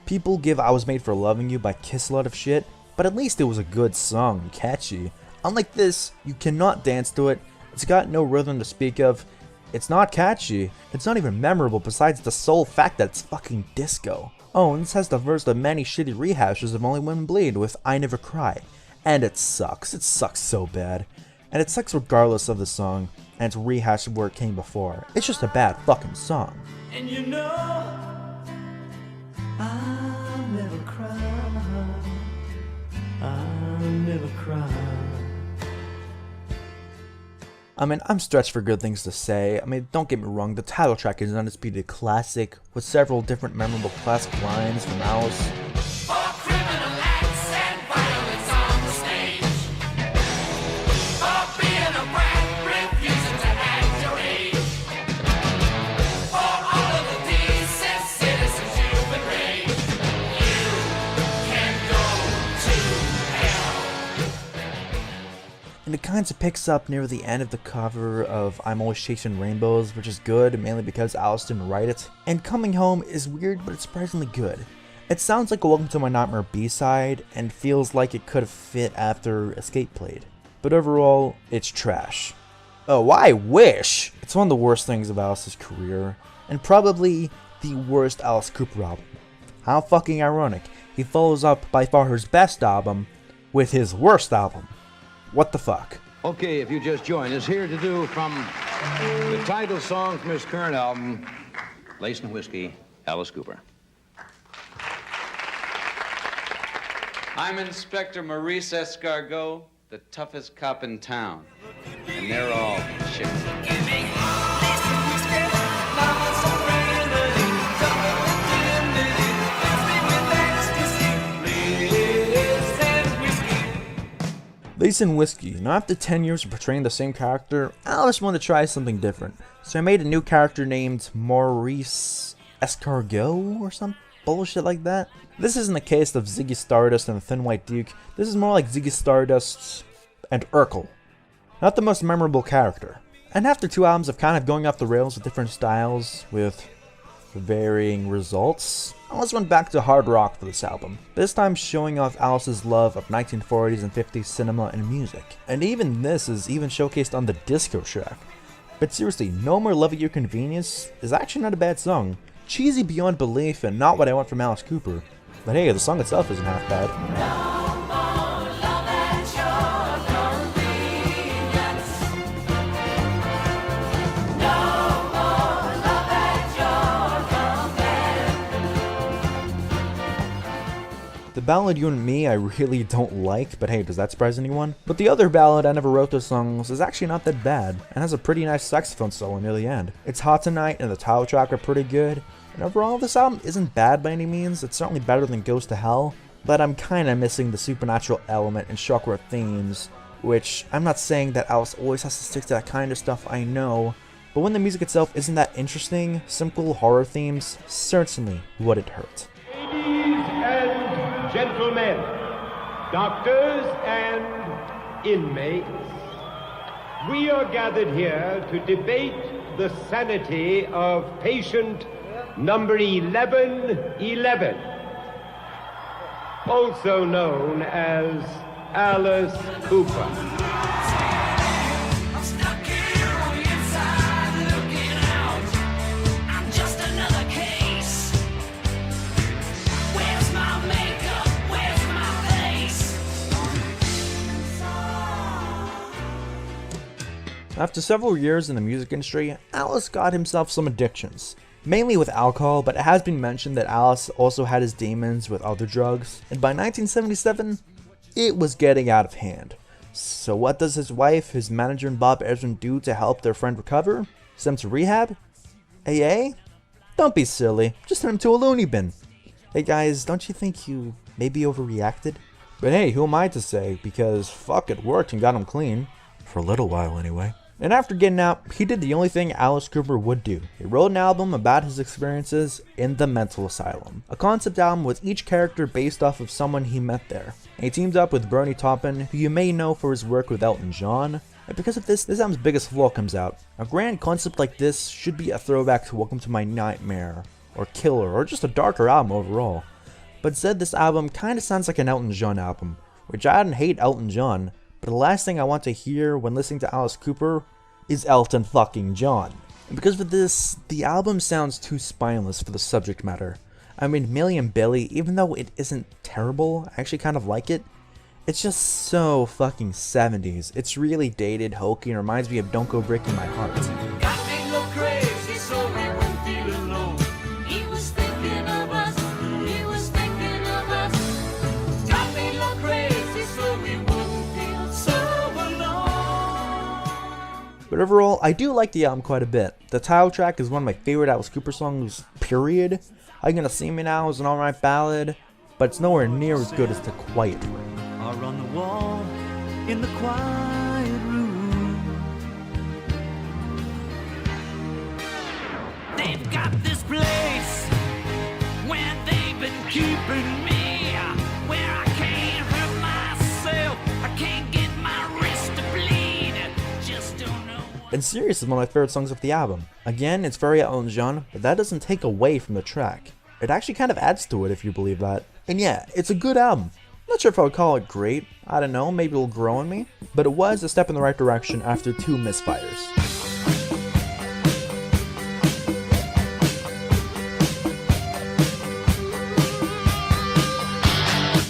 People give I Was Made for Loving You by Kiss a lot of shit, but at least it was a good song and catchy. Unlike this, you cannot dance to it, it's got no rhythm to speak of, it's not catchy, it's not even memorable besides the sole fact that it's fucking disco. Oh, and this has the first of many shitty rehashes of Only Women Bleed with I Never Cry. And it sucks so bad. And it sucks regardless of the song, and it's rehashed of where it came before. It's just a bad fucking song. And you know, I'll never cry. I'll never cry. I mean, I'm stretched for good things to say. I mean, don't get me wrong, the title track is an undisputed classic, with several different memorable classic lines from Alice. And it kind of picks up near the end of the cover of I'm Always Chasing Rainbows, which is good, mainly because Alice didn't write it. And Coming Home is weird, but it's surprisingly good. It sounds like a Welcome to My Nightmare B-side, and feels like it could have fit after Escape played. But overall, it's trash. Oh, I wish! It's one of the worst things of Alice's career, and probably the worst Alice Cooper album. How fucking ironic. He follows up by far his best album with his worst album. What the fuck? Okay, if you just joined us, here to do from the title song from his current album, Lace and Whiskey, Alice Cooper. I'm Inspector Maurice Escargot, the toughest cop in town. And they're all chicks. Lace and Whiskey. Now after 10 years of portraying the same character, I just wanted to try something different. So I made a new character named Maurice Escargot or some bullshit like that. This isn't a case of Ziggy Stardust and the Thin White Duke. This is more like Ziggy Stardust and Urkel. Not the most memorable character. And after 2 albums of kind of going off the rails with different styles, with varying results, Alice went back to hard rock for this album, this time showing off Alice's love of 1940s and 50s cinema and music. And even this is even showcased on the disco track. But seriously, No More Love at Your Convenience is actually not a bad song. Cheesy beyond belief and not what I want from Alice Cooper. But hey, the song itself isn't half bad. The ballad You and Me I really don't like, but hey, does that surprise anyone? But the other ballad, I Never Wrote Those Songs, is actually not that bad, and has a pretty nice saxophone solo near the end. It's Hot Tonight and the title track are pretty good, And overall, this album isn't bad by any means. It's certainly better than Goes to Hell, but I'm kinda missing the supernatural element and chakra themes, which I'm not saying that Alice always has to stick to that kind of stuff, I know, but when the music itself isn't that interesting, simple horror themes certainly wouldn't hurt. Ladies and gentlemen, doctors and inmates, we are gathered here to debate the sanity of patient number 1111, also known as Alice Cooper. After several years in the music industry, Alice got himself some addictions, mainly with alcohol, but it has been mentioned that Alice also had his demons with other drugs, and by 1977, it was getting out of hand. So what does his wife, his manager, and Bob Ezrin do to help their friend recover? Send him to rehab? AA? Don't be silly, just send him to a loony bin. Hey guys, don't you think you maybe overreacted? But hey, who am I to say, because fuck, it worked and got him clean. For a little while anyway. And after getting out, he did the only thing Alice Cooper would do. He wrote an album about his experiences in the mental asylum. A concept album with each character based off of someone he met there. And he teamed up with Bernie Taupin, who you may know for his work with Elton John. And because of this album's biggest flaw comes out. A grand concept like this should be a throwback to Welcome to My Nightmare, or Killer, or just a darker album overall. But instead, this album kinda sounds like an Elton John album, which I didn't hate Elton John, but the last thing I want to hear when listening to Alice Cooper is Elton fucking John. And because of this, the album sounds too spineless for the subject matter. I mean, Millie and Billy, even though it isn't terrible, I actually kind of like it. It's just so fucking 70s. It's really dated, hokey, and reminds me of Don't Go Breaking My Heart. Got me go crazy, so we went feeling low. He was thinking of us, he was thinking of us. Got me go crazy, so we wouldn't feel so alone. But overall, I do like the album quite a bit. The title track is one of my favorite Alice Cooper songs, period. How You Gonna See Me Now is an alright ballad, but it's nowhere near as good as The Quiet Room. Are on the wall in the quiet room. They've got this place where they've been keeping me, where I can't hurt myself, I can't get my wrist to bleed, just don't know. And Serious is one of my favorite songs of the album. Again, it's very Elton John, but that doesn't take away from the track. It actually kind of adds to it if you believe that. And yeah, it's a good album. Not sure if I would call it great, I don't know, maybe it'll grow on me, but it was a step in the right direction after 2 misfires.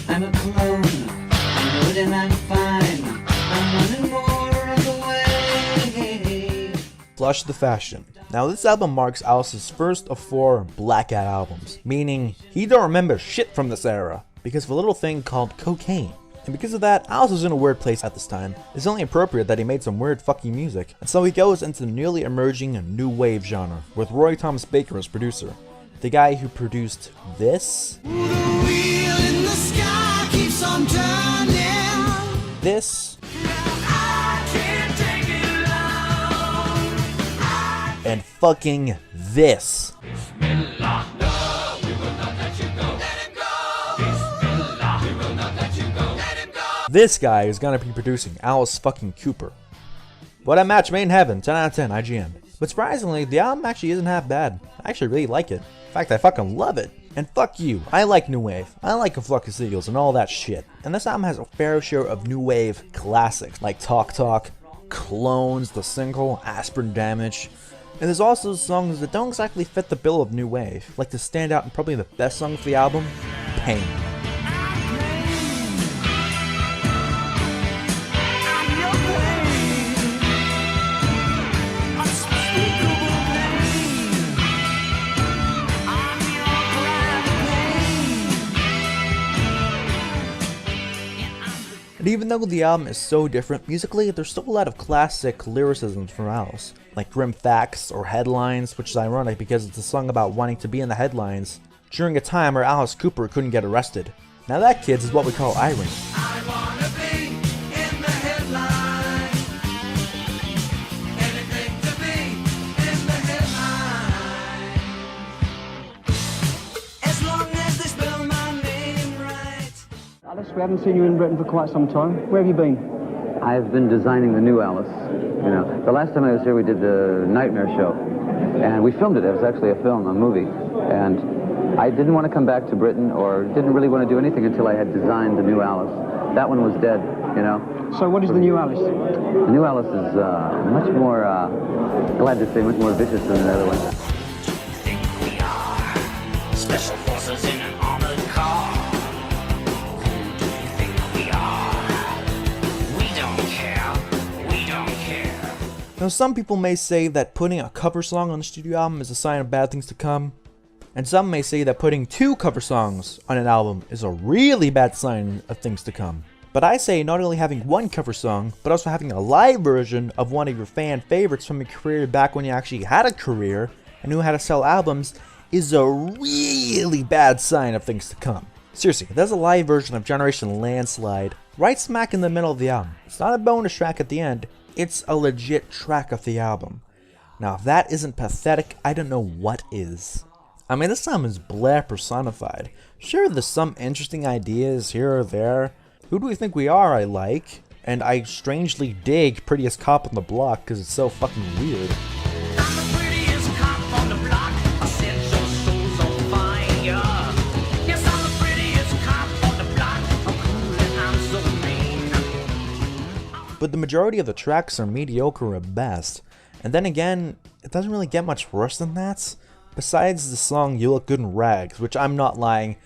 I'm a clone, I'm good and I'm fine, I'm running more of the way. Flush the Fashion. Now this album marks Alice's first of 4 blackout albums, meaning he don't remember shit from this era, because of a little thing called cocaine. And because of that, Alice was in a weird place at this time. It's only appropriate that he made some weird fucking music. And so he goes into the newly emerging new wave genre, with Roy Thomas Baker as producer. The guy who produced this, this, and fucking this. This guy is gonna be producing Alice fucking Cooper. What a match made in heaven, 10 out of 10, IGN. But surprisingly, the album actually isn't half bad. I actually really like it. In fact, I fucking love it. And fuck you, I like New Wave. I like A Flock of Seagulls and all that shit. And this album has a fair share of New Wave classics, like Talk Talk, Clones, The Single, Aspirin Damage. And there's also songs that don't exactly fit the bill of New Wave, like the standout and probably the best song for the album, Pain. And even though the album is so different musically, there's still a lot of classic lyricisms from Alice, like Grim Facts or Headlines, which is ironic because it's a song about wanting to be in the headlines during a time where Alice Cooper couldn't get arrested. Now that, kids, is what we call irony. Alice, we haven't seen you in Britain for quite some time. Where have you been? I've been designing the new Alice. You know, the last time I was here, we did the Nightmare show, and we filmed it. It was actually a film, a movie, and I didn't want to come back to Britain, or didn't really want to do anything until I had designed the new Alice. That one was dead, you know. So what is the new Alice? The new Alice is much more, glad to say, much more vicious than the other one. Special forces in an armored car. Who do you think we are? We don't care. We don't care. Now some people may say that putting a cover song on a studio album is a sign of bad things to come, and some may say that putting 2 cover songs on an album is a really bad sign of things to come. But I say not only having 1 cover song, but also having a live version of one of your fan favorites from your career back when you actually had a career and knew how to sell albums is a really bad sign of things to come. Seriously, there's a live version of Generation Landslide right smack in the middle of the album. It's not a bonus track at the end, it's a legit track of the album. Now if that isn't pathetic, I don't know what is. I mean, this album is Blair personified. Sure, there's some interesting ideas here or there. Who Do We Think We Are I like, and I strangely dig Prettiest Cop on the Block because it's so fucking weird. But the majority of the tracks are mediocre at best, and then again, it doesn't really get much worse than that. Besides the song You Look Good in Rags, which I'm not lying,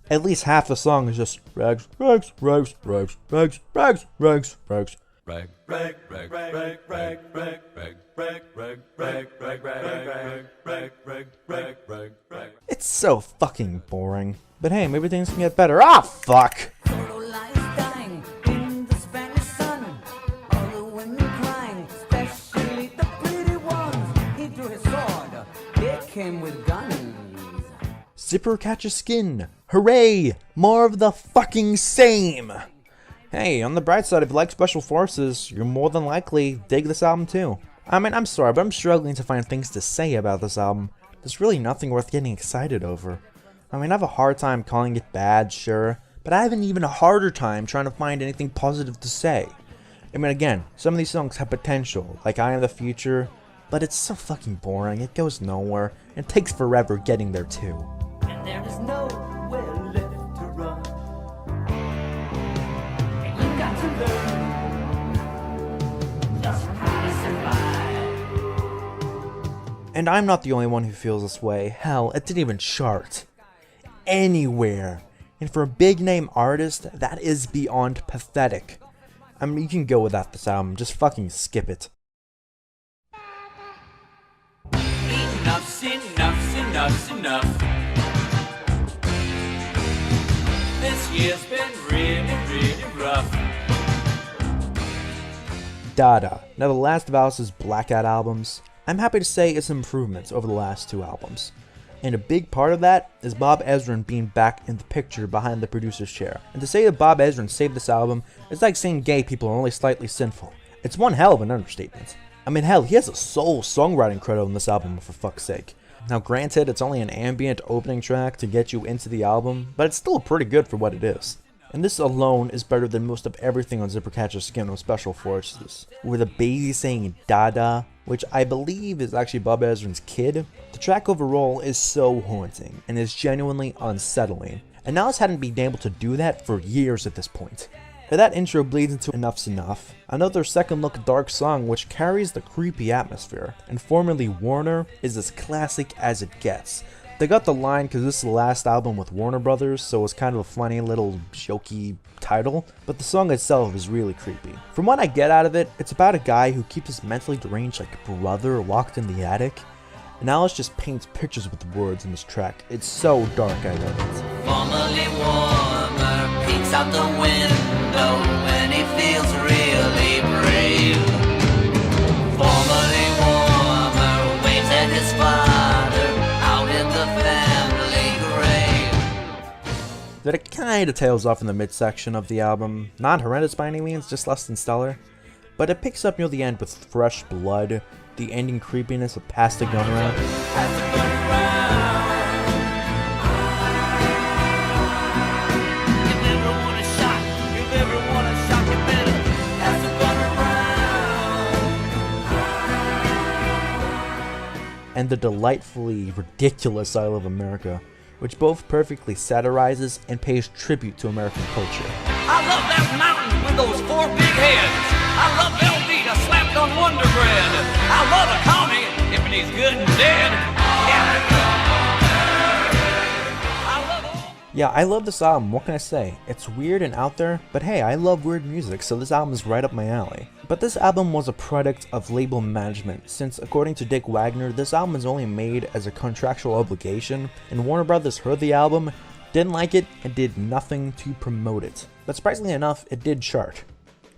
at least half the song is just rags, rags, rags, rags, rags, rags, rags, rags. Rag, rag, rag, rag, rag, rag, rag, rag, rag, rag, rag, rag, rag, rag, rag, rag, rag, rag. It's so fucking boring. But hey, maybe things can get better. Ah, fuck! Zipper catches skin. Hooray! More of the fucking same! Hey, on the bright side, if you like Special Forces, you're more than likely dig this album too. I mean, I'm sorry, but I'm struggling to find things to say about this album. There's really nothing worth getting excited over. I mean, I have a hard time calling it bad, sure, but I have an even harder time trying to find anything positive to say. I mean, again, some of these songs have potential, like I Am the Future, but it's so fucking boring, it goes nowhere, and it takes forever getting there too. And there is nowhere left to run. And you got to learn just how to survive. And I'm not the only one who feels this way. Hell, it didn't even chart anywhere. And for a big name artist, that is beyond pathetic. I mean, you can go without this album, just fucking skip it. Enough's enough, enough's enough. This year's been really, really rough. DaDa, now the last of Alice's Blackout albums. I'm happy to say it's improvements over the last 2 albums. And a big part of that is Bob Ezrin being back in the picture behind the producer's chair. And to say that Bob Ezrin saved this album is like saying gay people are only slightly sinful. It's one hell of an understatement. I mean, hell, he has a sole songwriting credit on this album, for fuck's sake. Now granted, it's only an ambient opening track to get you into the album, but it's still pretty good for what it is. And this alone is better than most of everything on Zipper Catches Skin on Special Forces. With a baby saying DaDa, which I believe is actually Bob Ezrin's kid. The track overall is so haunting, and is genuinely unsettling. And Alice hadn't been able to do that for years at this point. And that intro bleeds into Enough's Enough, another second look dark song which carries the creepy atmosphere, and formerly Warner is as classic as it gets. They got the line because this is the last album with Warner Brothers, so it's kind of a funny little jokey title, but the song itself is really creepy. From what I get out of it, it's about a guy who keeps his mentally deranged brother locked in the attic, and Alice just paints pictures with words in this track. It's so dark, I love it. Formerly warmer, peeks out the window when that it kinda tails off in the midsection of the album. Not horrendous by any means, just less than stellar. But it picks up near the end with fresh blood, the ending creepiness of Pass the Gun Around. And the delightfully ridiculous I Love America, which both perfectly satirizes and pays tribute to American culture. I love that mountain with those 4 big heads. I love Velveeta slapped on Wonder Bread. I love a commie if he's good and dead. Yeah, I love this album, what can I say? It's weird and out there, but hey, I love weird music, so this album is right up my alley. But this album was a product of label management, since according to Dick Wagner, this album is only made as a contractual obligation, and Warner Brothers heard the album, didn't like it, and did nothing to promote it. But surprisingly enough, it did chart.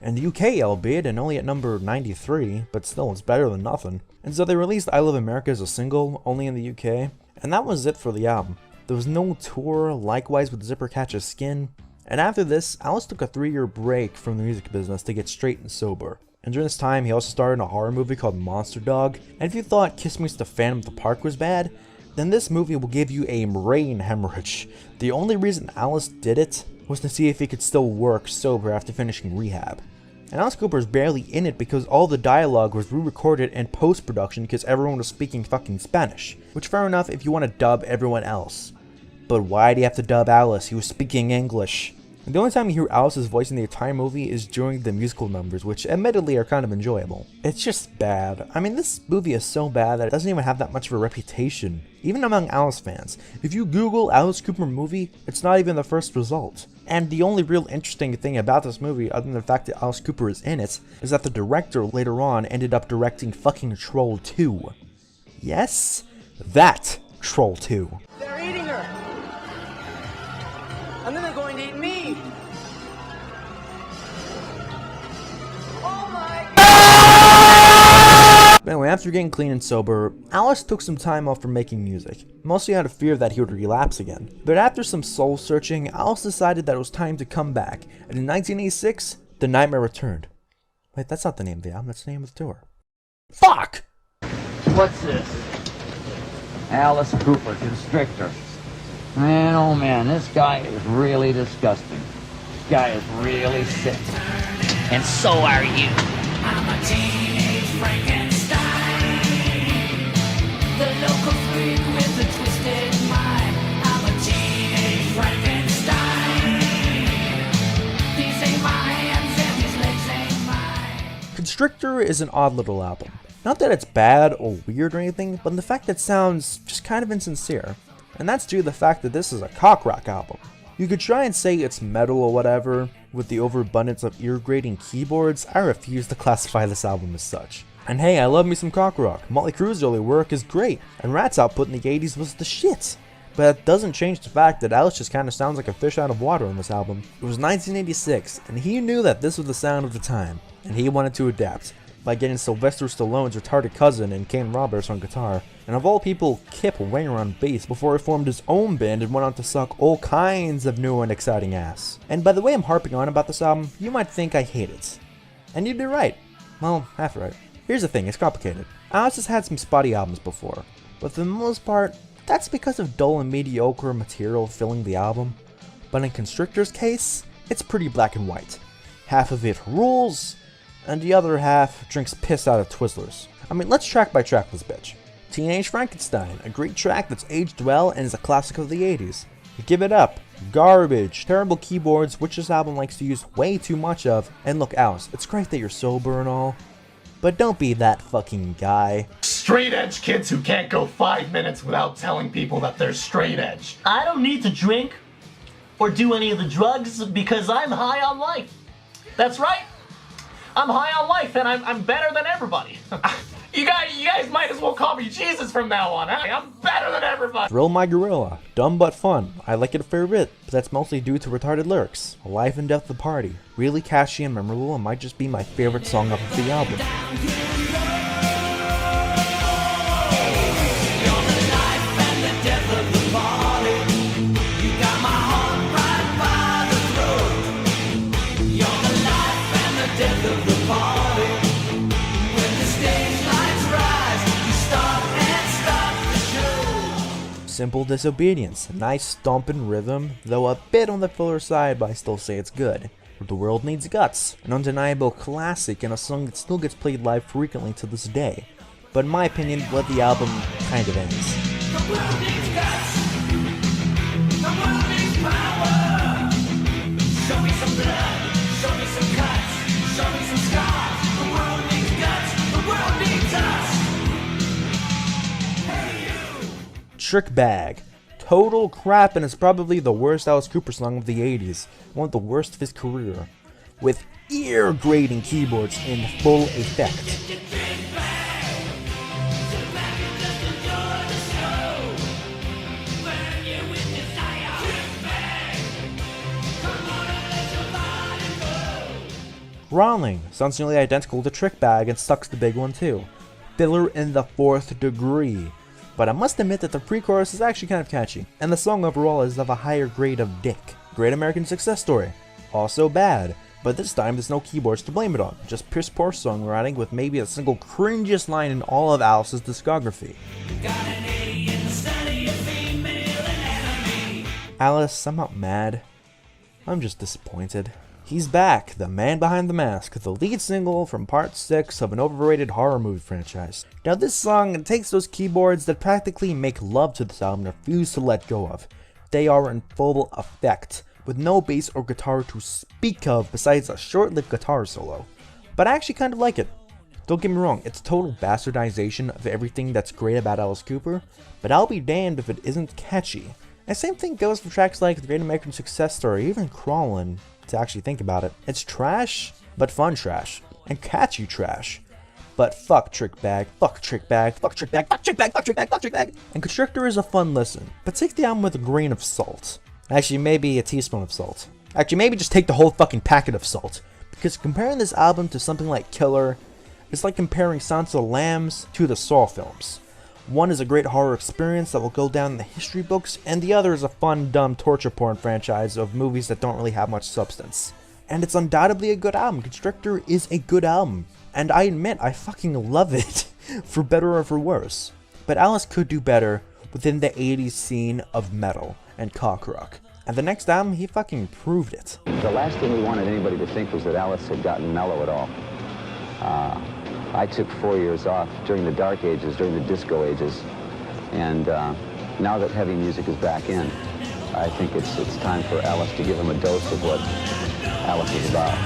In the UK, albeit, and only at number 93, but still, it's better than nothing. And so they released I Love America as a single, only in the UK, and that was it for the album. There was no tour, likewise with Zipper Catches Skin, and after this, Alice took a 3-year break from the music business to get straight and sober. And during this time, he also starred in a horror movie called Monster Dog, and if you thought Kiss Me to the Phantom of the Park was bad, then this movie will give you a brain hemorrhage. The only reason Alice did it was to see if he could still work sober after finishing rehab. And Alice Cooper is barely in it because all the dialogue was re-recorded in post-production because everyone was speaking fucking Spanish. Which fair enough if you want to dub everyone else. But why do you have to dub Alice? He was speaking English. And the only time you hear Alice's voice in the entire movie is during the musical numbers, which admittedly are kind of enjoyable. It's just bad. I mean, this movie is so bad that it doesn't even have that much of a reputation, even among Alice fans. If you Google Alice Cooper movie, it's not even the first result. And the only real interesting thing about this movie, other than the fact that Alice Cooper is in it, is that the director later on ended up directing fucking Troll 2. Yes? That Troll 2. They're eating her. And then they're going to eat me. Oh my God! But anyway, after getting clean and sober, Alice took some time off from making music, mostly out of fear that he would relapse again. But after some soul searching, Alice decided that it was time to come back, and in 1986, The Nightmare returned. Wait, that's not the name of the album, that's the name of the tour. Fuck! What's this? Alice Cooper, Constrictor. Man, oh man, this guy is really disgusting. This guy is really sick. And so are you. I'm a teenage Frankenstein. The local freak with a twisted mind. I'm a teenage Frankenstein. These ain't my hands and these legs ain't mine. Constrictor is an odd little album. Not that it's bad or weird or anything, but the fact that it sounds just kind of insincere. And that's due to the fact that this is a cock rock album. You could try and say it's metal or whatever, with the overabundance of ear-grating keyboards. I refuse to classify this album as such. And hey, I love me some cock rock. Motley Crue's early work is great, and Rat's output in the 80s was the shit. But that doesn't change the fact that Alice just kinda sounds like a fish out of water on this album. It was 1986, and he knew that this was the sound of the time, and he wanted to adapt by getting Sylvester Stallone's retarded cousin and Kane Roberts on guitar, and of all people, Kip Winger on bass before he formed his own band and went on to suck all kinds of new and exciting ass. And by the way I'm harping on about this album, you might think I hate it. And you'd be right. Well, half right. Here's the thing, it's complicated. Alice has had some spotty albums before, but for the most part, that's because of dull and mediocre material filling the album. But in Constrictor's case, it's pretty black and white. Half of it rules, and the other half drinks piss out of Twizzlers. I mean, let's track by track this bitch. Teenage Frankenstein, a great track that's aged well and is a classic of the 80s. Give It Up, garbage, terrible keyboards, which this album likes to use way too much of, and look, Alice, it's great that you're sober and all, but don't be that fucking guy. Straight edge kids who can't go 5 minutes without telling people that they're straight edge. I don't need to drink or do any of the drugs because I'm high on life. That's right. I'm high on life and I'm better than everybody. You guys might as well call me Jesus from now on. I'm better than everybody. Thrill My Gorilla, dumb but fun. I like it a fair bit, but that's mostly due to retarded lyrics. Life and Death of the Party, really catchy and memorable and might just be my favorite song off of the album. You're the life and the death of the party. You got my heart right simple disobedience, a nice stomping rhythm, though a bit on the filler side, but I still say it's good. The World Needs Guts, an undeniable classic and a song that still gets played live frequently to this day, but in my opinion, let the album kind of ends. The world needs guts. The world needs power. Show me some blood. Show me some cuts. Show me some scars. The world needs guts. The world needs us. Hey you. Trick Bag. Total crap, and it's probably the worst Alice Cooper song of the 80s, one of the worst of his career, with ear-grating keyboards in full effect. Growling sounds nearly identical to Trick Bag and Sucks the Big One too. Filler in the 4th degree. But I must admit that the pre-chorus is actually kind of catchy, and the song overall is of a higher grade of dick. Great American Success Story. Also bad, but this time there's no keyboards to blame it on, just piss poor songwriting with maybe the single cringiest line in all of Alice's discography. Alice, I'm not mad. I'm just disappointed. He's back, the man behind the mask, the lead single from part 6 of an overrated horror movie franchise. Now this song takes those keyboards that practically make love to this album and refuse to let go of. They are in full effect, with no bass or guitar to speak of besides a short-lived guitar solo. But I actually kind of like it. Don't get me wrong, it's a total bastardization of everything that's great about Alice Cooper, but I'll be damned if it isn't catchy. And same thing goes for tracks like The Great American Success Story, even Crawlin'. To actually think about it. It's trash, but fun trash. And catchy trash. But fuck Trick Bag, fuck Trick Bag, fuck Trick Bag, fuck Trick Bag, fuck Trick Bag, fuck Trick Bag. And Constrictor is a fun listen, but take the album with a grain of salt. Actually, maybe a teaspoon of salt. Actually, maybe just take the whole fucking packet of salt. Because comparing this album to something like Killer, it's like comparing Silence of the Lambs to the Saw films. One is a great horror experience that will go down in the history books, and the other is a fun, dumb torture porn franchise of movies that don't really have much substance. And it's undoubtedly a good album. Constrictor is a good album, and I admit I fucking love it, for better or for worse. But Alice could do better within the 80s scene of metal and cock rock. And the next album, he fucking proved it. The last thing we wanted anybody to think was that Alice had gotten mellow at all. I took 4 years off during the dark ages, during the disco ages, and now that heavy music is back in, I think it's time for Alice to give him a dose of what Alice is about.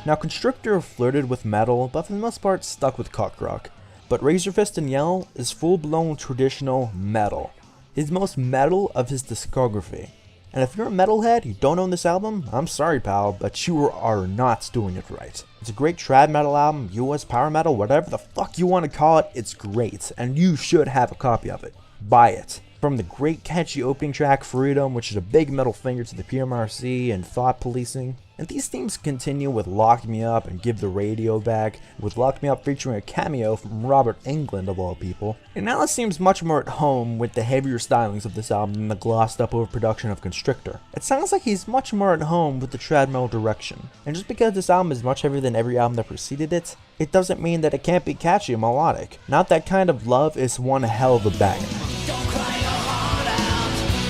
Now Constrictor flirted with metal, but for the most part stuck with cock rock. But Razor Fist and Yell is full-blown traditional metal. It's the most metal of his discography. And if you're a metalhead, you don't own this album, I'm sorry pal, but you are not doing it right. It's a great trad metal album, US power metal, whatever the fuck you want to call it, it's great, and you should have a copy of it. Buy it. From the great catchy opening track Freedom, which is a big middle finger to the PMRC and thought policing. And these themes continue with Lock Me Up and Give the Radio Back, with Lock Me Up featuring a cameo from Robert Englund of all people. And Alice seems much more at home with the heavier stylings of this album than the glossed up overproduction of Constrictor. It sounds like he's much more at home with the trad metal direction. And just because this album is much heavier than every album that preceded it, it doesn't mean that it can't be catchy and melodic. Not That Kind of Love is one hell of a banger.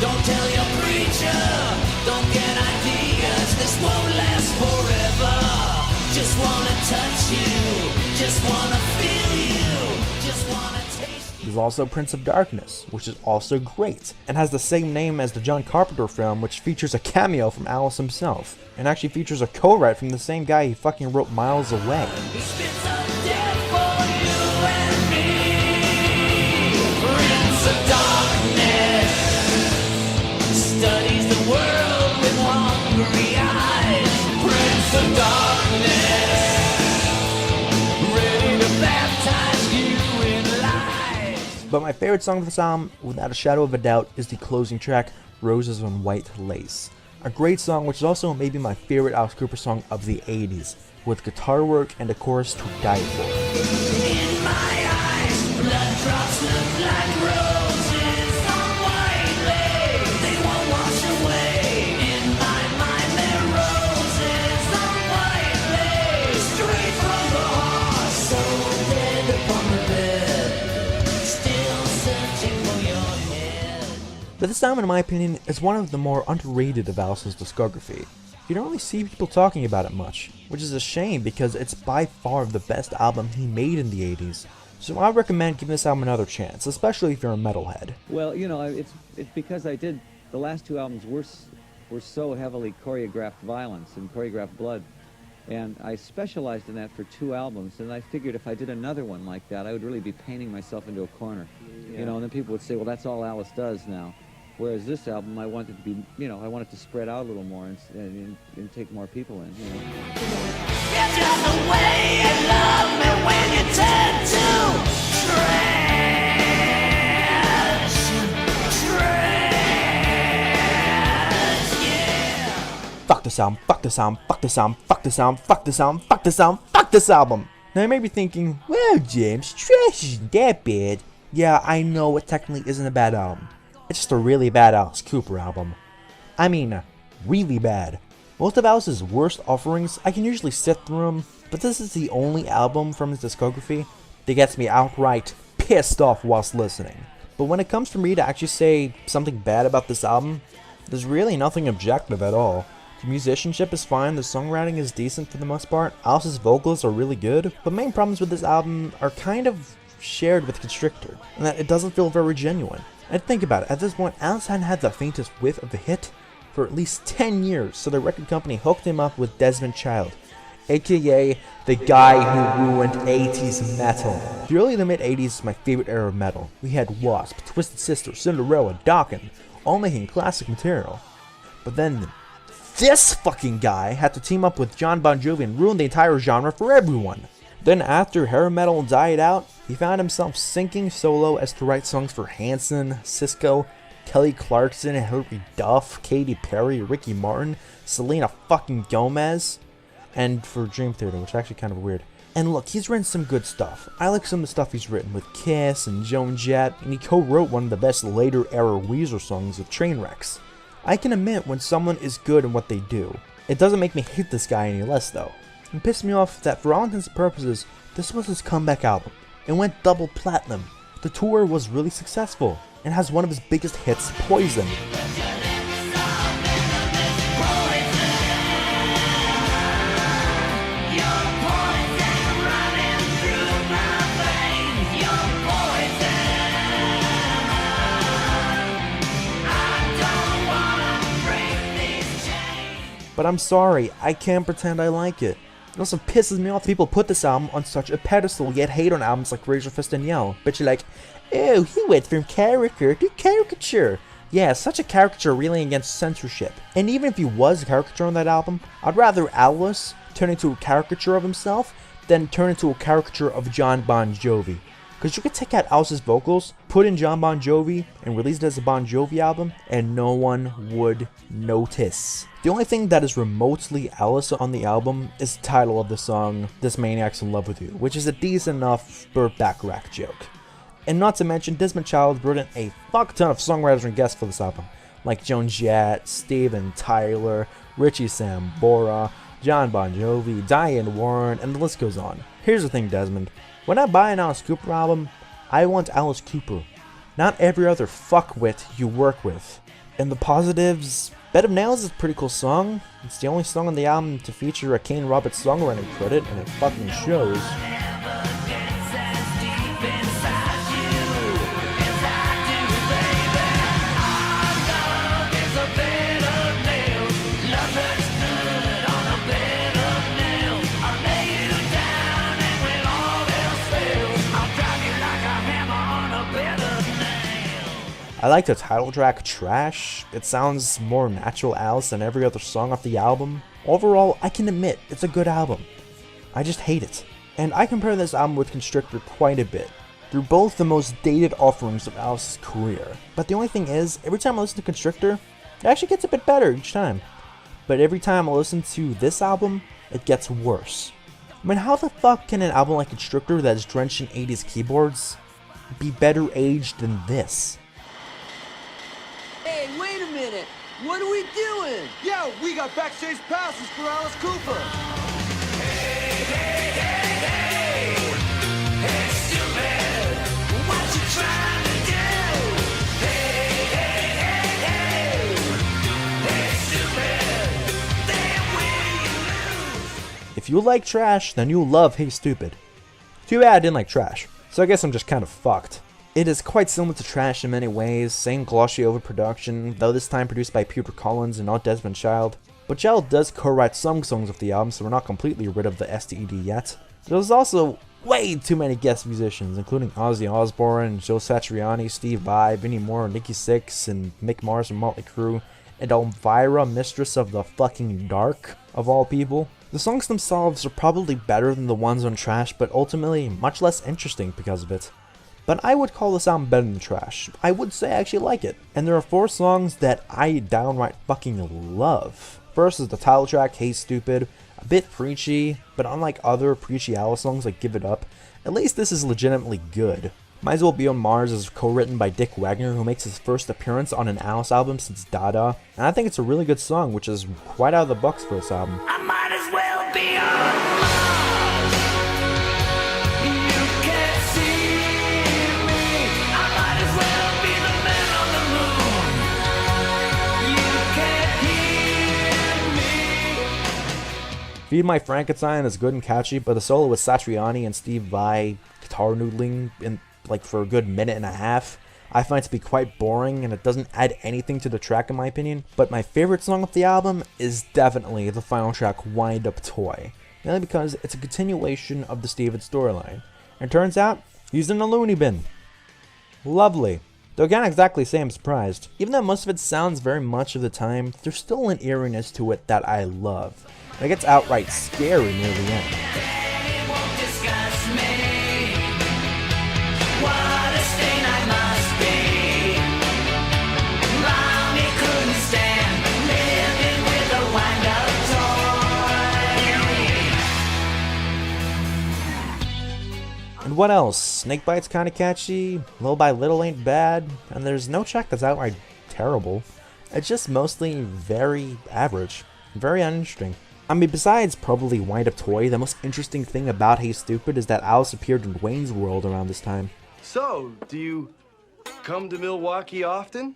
Don't tell your preacher, don't get ideas, this won't last forever. Just wanna touch you, just wanna feel you, just wanna taste you. There's also Prince of Darkness, which is also great, and has the same name as the John Carpenter film, which features a cameo from Alice himself, and actually features a co-write from the same guy he fucking wrote Miles Away. He spits on death for you and me. Prince of Darkness studies the world with hungry eyes. Prince of Darkness, ready to baptize you in lies. But my favorite song of this album, without a shadow of a doubt, is the closing track, Roses on White Lace. A great song, which is also maybe my favorite Alice Cooper song of the 80s. with guitar work and a chorus to die for. In my eyes, blood drops look like roses on white lace. They won't wash away. In my mind, they're roses on white lace. Straight from the heart, so dead upon the bed. Still searching for your head. But this album, in my opinion, is one of the more underrated of Alice's discography. You don't really see people talking about it much, which is a shame because it's by far the best album he made in the 80s. So I recommend giving this album another chance, especially if you're a metalhead. Well, you know, it's because I did, the last two albums were so heavily choreographed violence and choreographed blood. And I specialized in that for 2 albums, and I figured if I did another one like that, I would really be painting myself into a corner. Yeah. You know, and then people would say, well, that's all Alice does now. Whereas this album, I want it to be, you know, I want it to spread out a little more and take more people in, you know. It's just the way you love me when you turn to trash. Fuck this album, fuck this album, fuck this album, fuck this album, fuck this album, fuck this album, fuck this album. Now you may be thinking, well, James, trash isn't that bad. Yeah, I know it technically isn't a bad album. It's just a really bad Alice Cooper album. I mean, really bad. Most of Alice's worst offerings, I can usually sit through them, but this is the only album from his discography that gets me outright pissed off whilst listening. But when it comes for me to actually say something bad about this album, there's really nothing objective at all. The musicianship is fine, the songwriting is decent for the most part, Alice's vocals are really good, but main problems with this album are kind of shared with Constrictor, and that it doesn't feel very genuine. And think about it, at this point, Alice hadn't had the faintest whiff of a hit for at least 10 years, so the record company hooked him up with Desmond Child, aka the guy who ruined 80s metal. The early to mid 80s is my favorite era of metal. We had Wasp, Twisted Sister, Cinderella, Dokken, all making classic material. But then, this fucking guy had to team up with Jon Bon Jovi and ruin the entire genre for everyone. Then after hair metal died out, he found himself sinking solo as to write songs for Hanson, Sisqo, Kelly Clarkson, Hilary Duff, Katy Perry, Ricky Martin, Selena fucking Gomez, and for Dream Theater, which is actually kind of weird. And look, he's written some good stuff. I like some of the stuff he's written with Kiss and Joan Jett, and he co-wrote one of the best later era Weezer songs with Trainwrecks. I can admit when someone is good in what they do. It doesn't make me hate this guy any less though. It pissed me off that for all intents and purposes, this was his comeback album. It went double platinum. The tour was really successful, and has one of his biggest hits, Poison. But I'm sorry, I can't pretend I like it. It also pisses me off people put this album on such a pedestal yet hate on albums like Razor Fist and Yell. But you're like, oh, he went from character to caricature. Yeah, such a caricature reeling against censorship. And even if he was a caricature on that album, I'd rather Alice turn into a caricature of himself than turn into a caricature of Jon Bon Jovi. Because you could take out Alice's vocals, put in Jon Bon Jovi, and release it as a Bon Jovi album, and no one would notice. The only thing that is remotely Alice on the album is the title of the song, This Maniac's in Love With You, which is a decent enough Burt Bacharach joke. And not to mention, Desmond Child brought in a fuck ton of songwriters and guests for this album, like Joan Jett, Steven Tyler, Richie Sambora, Jon Bon Jovi, Diane Warren, and the list goes on. Here's the thing, Desmond. When I buy an Alice Cooper album, I want Alice Cooper, not every other fuckwit you work with. And the positives, Bed of Nails is a pretty cool song. It's the only song on the album to feature a Kane Roberts songwriting credit, and it fucking shows. I like the title track, Trash. It sounds more natural Alice than every other song off the album. Overall, I can admit, it's a good album. I just hate it. And I compare this album with Constrictor quite a bit. They're both the most dated offerings of Alice's career. But the only thing is, every time I listen to Constrictor, it actually gets a bit better each time. But every time I listen to this album, it gets worse. I mean, how the fuck can an album like Constrictor that is drenched in 80s keyboards be better aged than this? Hey, wait a minute! What are we doing? Yo, we got backstage passes for Alice Cooper! Hey, hey, hey, hey! Hey, stupid! What you trying to do? Hey, hey, hey, hey! Hey, stupid! Then will you lose? If you like trash, then you'll love Hey Stoopid. Too bad I didn't like trash, so I guess I'm just kind of fucked. It is quite similar to Trash in many ways, same glossy overproduction, though this time produced by Peter Collins and not Desmond Child. But Child does co-write some songs of the album, so we're not completely rid of the STED yet. There's also way too many guest musicians, including Ozzy Osbourne, Joe Satriani, Steve Vai, Vinnie Moore, Nikki Sixx, and Mick Mars from Motley Crue, and Elvira, Mistress of the fucking Dark, of all people. The songs themselves are probably better than the ones on Trash, but ultimately much less interesting because of it. But I would call this album better than Trash. I would say I actually like it. And there are 4 songs that I downright fucking love. First is the title track, Hey Stoopid, a bit preachy, but unlike other preachy Alice songs like Give It Up, at least this is legitimately good. Might As Well Be on Mars is co-written by Dick Wagner, who makes his first appearance on an Alice album since DaDa, and I think it's a really good song, which is quite out of the box for this album. I might as well be on Mars. You can't see me. I might as well be the man on the moon. You can't hear me. Feed My Frankenstein is good and catchy, but the solo with Satriani and Steve Vai guitar noodling in for a good minute and a half I find to be quite boring, and it doesn't add anything to the track in my opinion. But my favorite song of the album is definitely the final track, Wind Up Toy, mainly because it's a continuation of the Steven storyline, and turns out he's in a loony bin. Lovely. Though I can't exactly say I'm surprised. Even though most of it sounds very much of the time, there's still an eeriness to it that I love. It gets outright scary near the end. And what else? Snakebite's kinda catchy, Little by Little ain't bad, and there's no track that's outright terrible. It's just mostly very average, very uninteresting. I mean, besides probably Wind Up Toy, the most interesting thing about Hey Stoopid is that Alice appeared in Wayne's World around this time. So, do you come to Milwaukee often?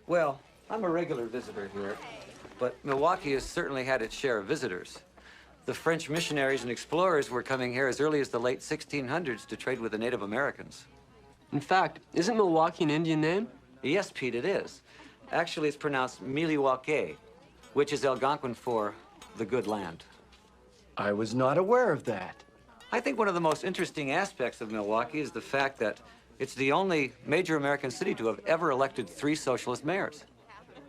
Well, I'm a regular visitor here, but Milwaukee has certainly had its share of visitors. The French missionaries and explorers were coming here as early as the late 1600s to trade with the Native Americans. In fact, isn't Milwaukee an Indian name? Yes, Pete, it is. Actually, it's pronounced Miliwake, which is Algonquin for the good land. I was not aware of that. I think one of the most interesting aspects of Milwaukee is the fact that it's the only major American city to have ever elected 3 socialist mayors.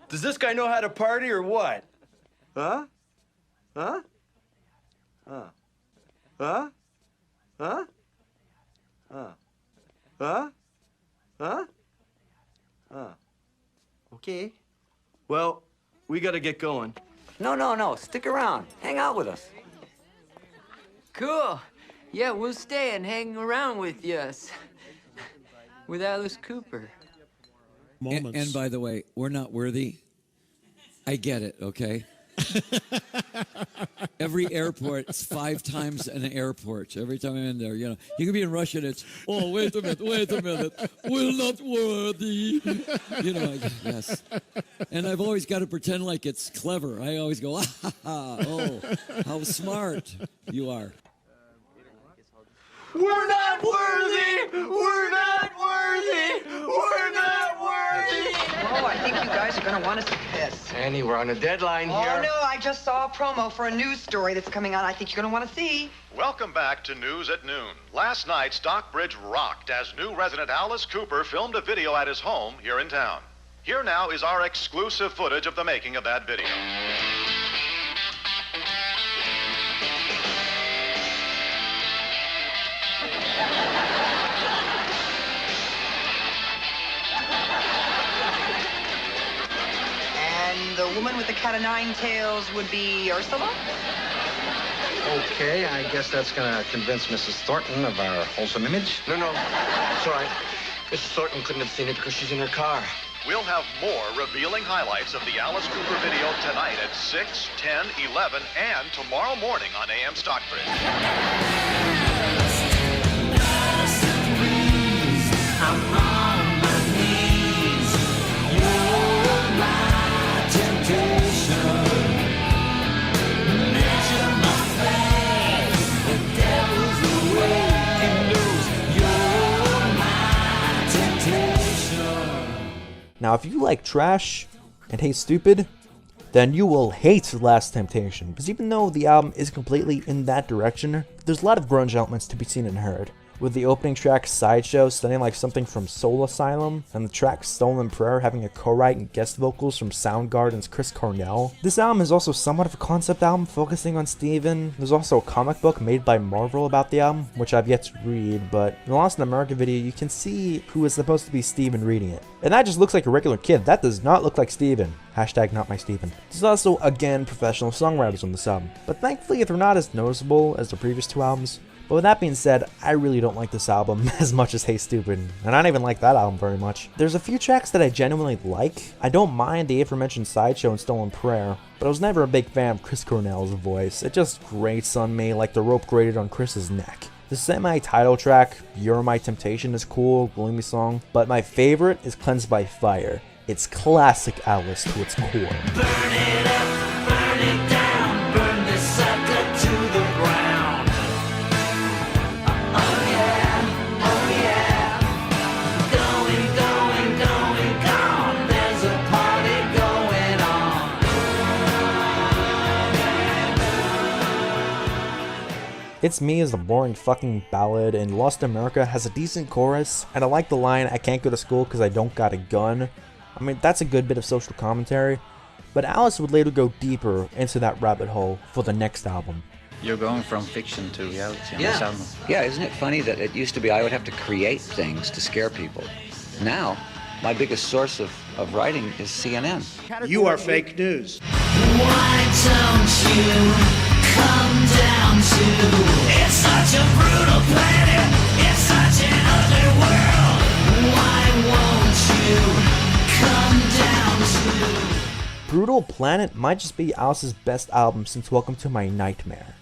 Does this guy know how to party or what? Huh? Huh? Huh? Huh? Huh? Huh? Huh? Huh? Huh? Okay. Well, we gotta get going. No. Stick around. Hang out with us. Cool. Yeah, we'll stay and hang around with us. With Alice Cooper. And by the way, we're not worthy. I get it, okay? Every airport, it's 5 times an airport. Every time I'm in there, you know. You can be in Russia and it's, oh, wait a minute. We're not worthy. You know, yes. And I've always got to pretend like it's clever. I always go, oh, how smart you are. We're not worthy! We're not worthy! We're not worthy! Oh, I think you guys are going to want us to piss. Annie, we're on a deadline here. Oh, no, I just saw a promo for a news story that's coming on I think you're going to want to see. Welcome back to News at Noon. Last night, Stockbridge rocked as new resident Alice Cooper filmed a video at his home here in town. Here now is our exclusive footage of the making of that video. And the The woman with the cat of nine tails would be Ursula? Okay, I guess that's gonna convince Mrs. Thornton of our wholesome image. No, it's all right. Mrs. Thornton couldn't have seen it because she's in her car. We'll have more revealing highlights of the Alice Cooper video tonight at 6, 10, 11, and tomorrow morning on AM Stockbridge. Now, if you like trash and hate Stoopid, then you will hate Last Temptation, because even though the album is completely in that direction, there's a lot of grunge elements to be seen and heard. With the opening track Sideshow sounding like something from Soul Asylum, and the track Stolen Prayer having a co-write and guest vocals from Soundgarden's Chris Cornell. This album is also somewhat of a concept album focusing on Steven. There's also a comic book made by Marvel about the album, which I've yet to read, but in the Lost in America video you can see who is supposed to be Steven reading it. And that just looks like a regular kid. That does not look like Steven. Hashtag not my Steven. There's also, again, professional songwriters on this album, but thankfully they're not as noticeable as the previous two albums. But with that being said, I really don't like this album as much as Hey Stoopid, and I don't even like that album very much. There's a few tracks that I genuinely like. I don't mind the aforementioned Sideshow and Stolen Prayer, but I was never a big fan of Chris Cornell's voice. It just grates on me like the rope grated on Chris's neck. The semi-title track, You're My Temptation, is cool, gloomy song, but my favorite is Cleansed by Fire. It's classic Alice to its core. Burn it up, burn it down, burn this sucker to the ground. It's Me is a boring fucking ballad, and Lost in America has a decent chorus, and I like the line, I can't go to school because I don't got a gun. I mean, that's a good bit of social commentary, but Alice would later go deeper into that rabbit hole for the next album. You're going from fiction to reality on this album. Yeah, isn't it funny that it used to be I would have to create things to scare people. Now, my biggest source of writing is CNN. You are fake news. Why don't you come down to? It's such a brutal planet. It's such an ugly world. Why won't you come down to? Brutal Planet might just be Alice's best album since Welcome to My Nightmare.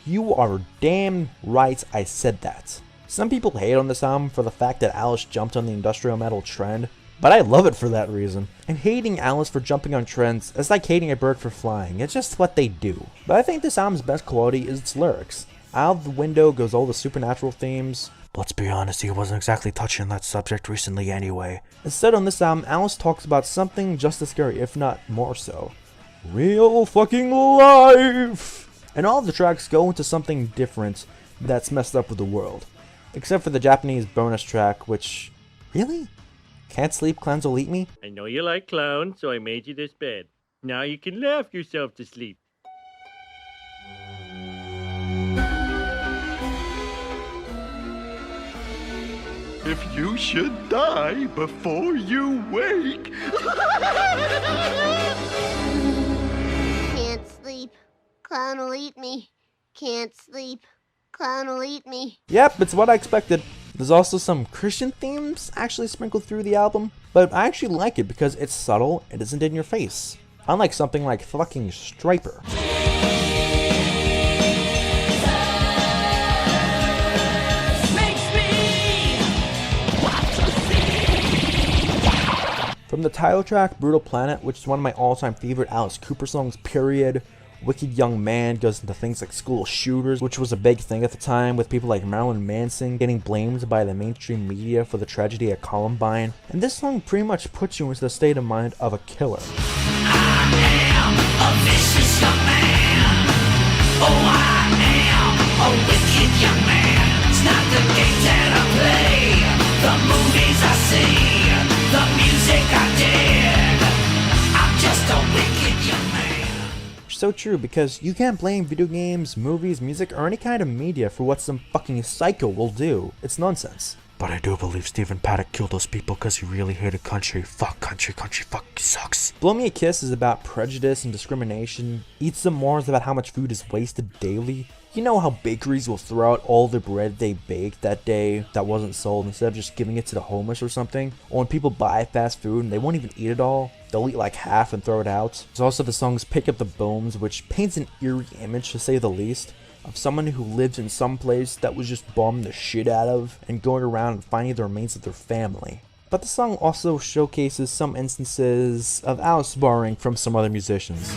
You are damn right I said that. Some people hate on this album for the fact that Alice jumped on the industrial metal trend, but I love it for that reason. And hating Alice for jumping on trends is like hating a bird for flying. It's just what they do. But I think this album's best quality is its lyrics. Out of the window goes all the supernatural themes. Let's be honest, he wasn't exactly touching that subject recently anyway. Instead, on this album, Alice talks about something just as scary, if not more so. Real fucking life! And all of the tracks go into something different that's messed up with the world. Except for the Japanese bonus track, which... Really? Can't sleep, clowns will eat me? I know you like clowns, so I made you this bed. Now you can laugh yourself to sleep. If you should die before you wake. Can't sleep. Clown will eat me. Can't sleep. Clown will eat me. Yep, it's what I expected. There's also some Christian themes actually sprinkled through the album, but I actually like it because it's subtle, it isn't in your face. Unlike something like fucking Striper. From the title track, Brutal Planet, which is one of my all-time favorite Alice Cooper songs, period. Wicked Young Man goes into things like school shooters, which was a big thing at the time, with people like Marilyn Manson getting blamed by the mainstream media for the tragedy at Columbine. And this song pretty much puts you into the state of mind of a killer. I am a vicious young man. Oh, I am a wicked young man. It's not the games that I play, the movies I see, the music I dig. I'm just a wicked young man. So true, because you can't blame video games, movies, music, or any kind of media for what some fucking psycho will do. It's nonsense. But I do believe Stephen Paddock killed those people because he really hated country. Fuck country, country fuck sucks. Blow Me a Kiss is about prejudice and discrimination. Eat Some More is about how much food is wasted daily. You know how bakeries will throw out all the bread they baked that day that wasn't sold instead of just giving it to the homeless or something? Or when people buy fast food and they won't even eat it all, they'll eat like half and throw it out. There's also the songs Pick Up the Bones, which paints an eerie image to say the least, of someone who lived in some place that was just bombed the shit out of and going around and finding the remains of their family. But the song also showcases some instances of Alice borrowing from some other musicians.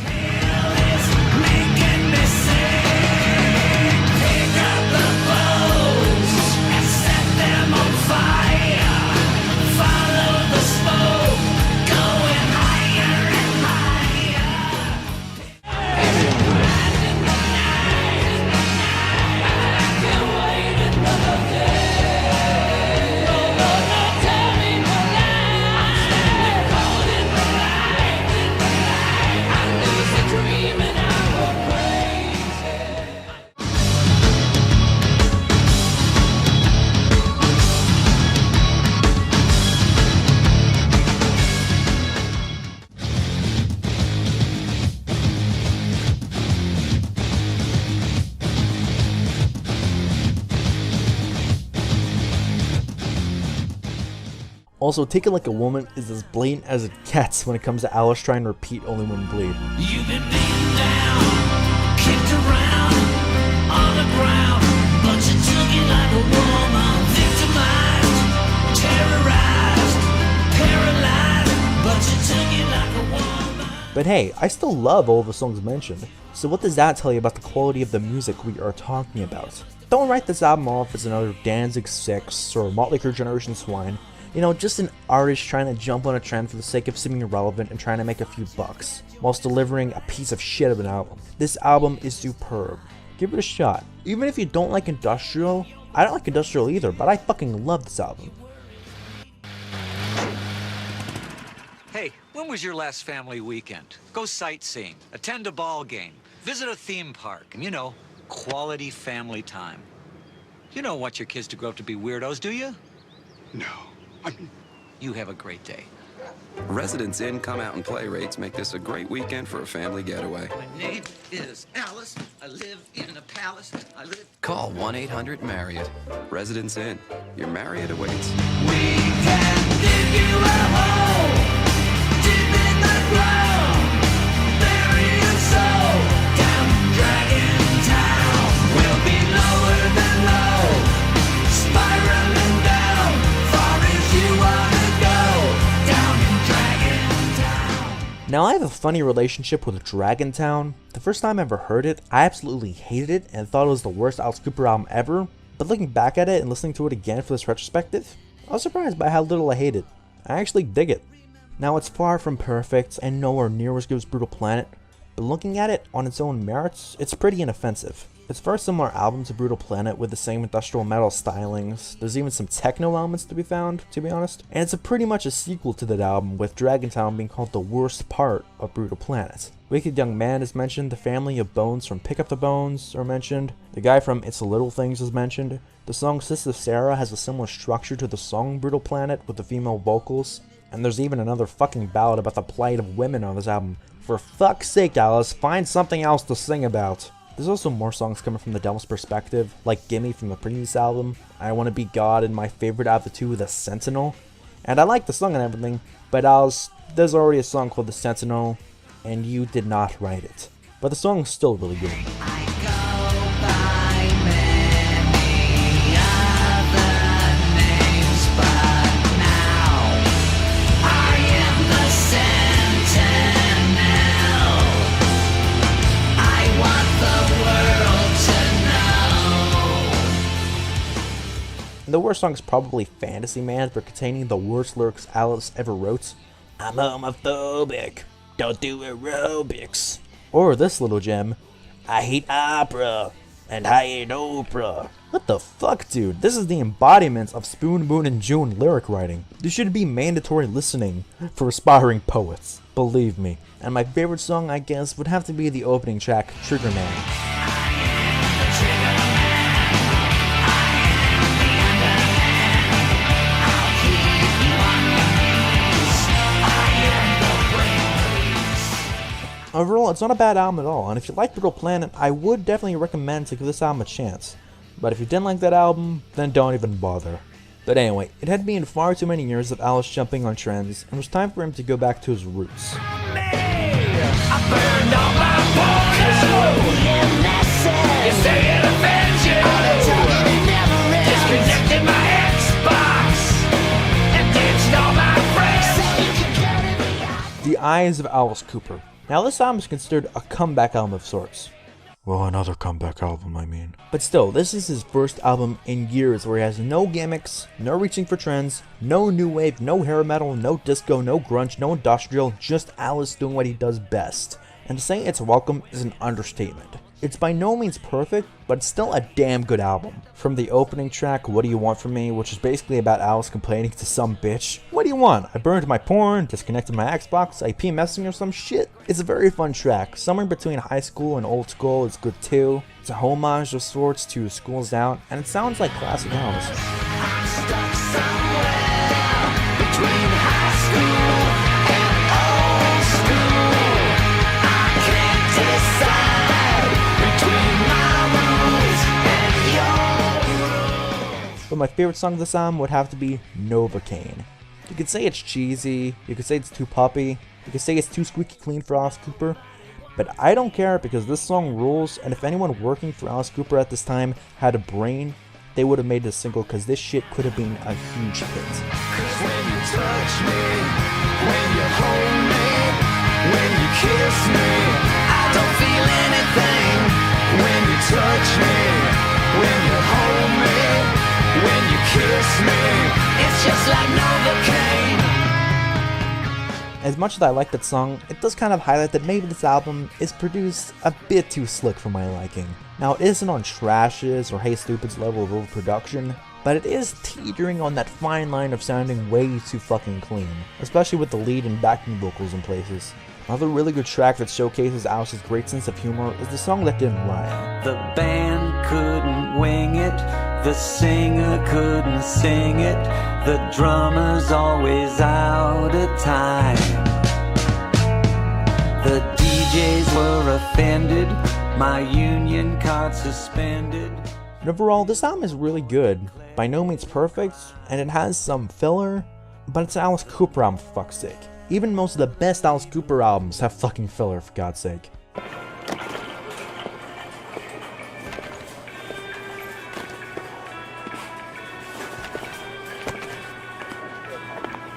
Also, Take It Like a Woman is as blatant as it gets when it comes to Alice trying to repeat Only Women Bleed. You've been beaten down, kicked around on the ground, but you took it like a woman, victimized, terrorized, paralyzed, but you took it like a woman. But hey, I still love all the songs mentioned, so what does that tell you about the quality of the music we are talking about? Don't write this album off as another Danzig 6 or Motley Crue Generation Swine. You know, just an artist trying to jump on a trend for the sake of seeming irrelevant and trying to make a few bucks, whilst delivering a piece of shit of an album. This album is superb. Give it a shot. Even if you don't like industrial, I don't like industrial either, but I fucking love this album. Hey, when was your last family weekend? Go sightseeing, attend a ball game, visit a theme park, and you know, quality family time. You don't want your kids to grow up to be weirdos, do you? No. You have a great day. Residents Inn Come Out and Play rates make this a great weekend for a family getaway. My name is Alice. I live in a palace. Call 1-800-MARRIOTT. Residents Inn. Your Marriott awaits. We can give you a hole deep in the ground, bury your soul down Dragontown. We'll be lower than low, spiraling down, far as you wanna go, down in Dragontown. Now, I have a funny relationship with Dragontown. The first time I ever heard it, I absolutely hated it and thought it was the worst Alice Cooper album ever. But looking back at it and listening to it again for this retrospective, I was surprised by how little I hate it. I actually dig it. Now, it's far from perfect and nowhere near as good as Brutal Planet, but looking at it on its own merits, it's pretty inoffensive. It's a very similar album to Brutal Planet with the same industrial metal stylings. There's even some techno elements to be found, to be honest. And it's pretty much a sequel to that album, with Dragontown being called the worst part of Brutal Planet. Wicked Young Man is mentioned, the family of Bones from Pick Up the Bones are mentioned, the guy from It's the Little Things is mentioned, the song Sister Sarah has a similar structure to the song Brutal Planet with the female vocals, and there's even another fucking ballad about the plight of women on this album. For fuck's sake, Alice, find something else to sing about. There's also more songs coming from the Devil's Perspective, like Gimme from the Pretties album, I Wanna Be God, and my favorite out of the two, The Sentinel. And I like the song and everything, but Alice, there's already a song called The Sentinel, and you did not write it. But the song's still really good. The worst song is probably Fantasy Man for containing the worst lyrics Alice ever wrote. I'm homophobic, don't do aerobics. Or this little gem, I hate opera, and I hate Oprah. What the fuck, dude? This is the embodiment of Spoon, Moon, and June lyric writing. This should be mandatory listening for aspiring poets, believe me. And my favorite song, I guess, would have to be the opening track, Trigger Man. Overall, it's not a bad album at all, and if you like Little Planet, I would definitely recommend to give this album a chance. But if you didn't like that album, then don't even bother. But anyway, it had been far too many years of Alice jumping on trends, and it was time for him to go back to his roots. The Eyes of Alice Cooper. Now this album is considered a comeback album of sorts. Well, another comeback album, I mean. But still, this is his first album in years where he has no gimmicks, no reaching for trends, no new wave, no hair metal, no disco, no grunge, no industrial, just Alice doing what he does best. And to say it's welcome is an understatement. It's by no means perfect, but it's still a damn good album. From the opening track, What Do You Want From Me, which is basically about Alice complaining to some bitch. What do you want? I burned my porn, disconnected my Xbox, IP messing or some shit? It's a very fun track. Somewhere between high school and old school is good too. It's a homage of sorts to School's Out, and it sounds like classic Alice. I'm stuck somewhere between high school and old school. I can't decide between my rules and your rules. But my favorite song of this album would have to be Novocaine. You could say it's cheesy, you could say it's too poppy, you could say it's too squeaky clean for Alice Cooper, but I don't care because this song rules, and if anyone working for Alice Cooper at this time had a brain, they would have made this single because this shit could have been a huge hit. Cause when you touch me, when you hold me, when you kiss me, I don't feel anything. When you touch me, when you hold me, when you kiss me, it's just like Novocaine. As much as I like that song, it does kind of highlight that maybe this album is produced a bit too slick for my liking. Now, it isn't on Trash's or Hey Stoopid's level of overproduction, but it is teetering on that fine line of sounding way too fucking clean, especially with the lead and backing vocals in places. Another really good track that showcases Alice's great sense of humor is the song That Didn't Rhyme. The band couldn't wing it, the singer couldn't sing it, the drummer's always out of time. The DJs were offended, my union card suspended. And overall, this album is really good. By no means perfect, and it has some filler, but it's an Alice Cooper album for fuck's sake. Even most of the best Alice Cooper albums have fucking filler, for God's sake.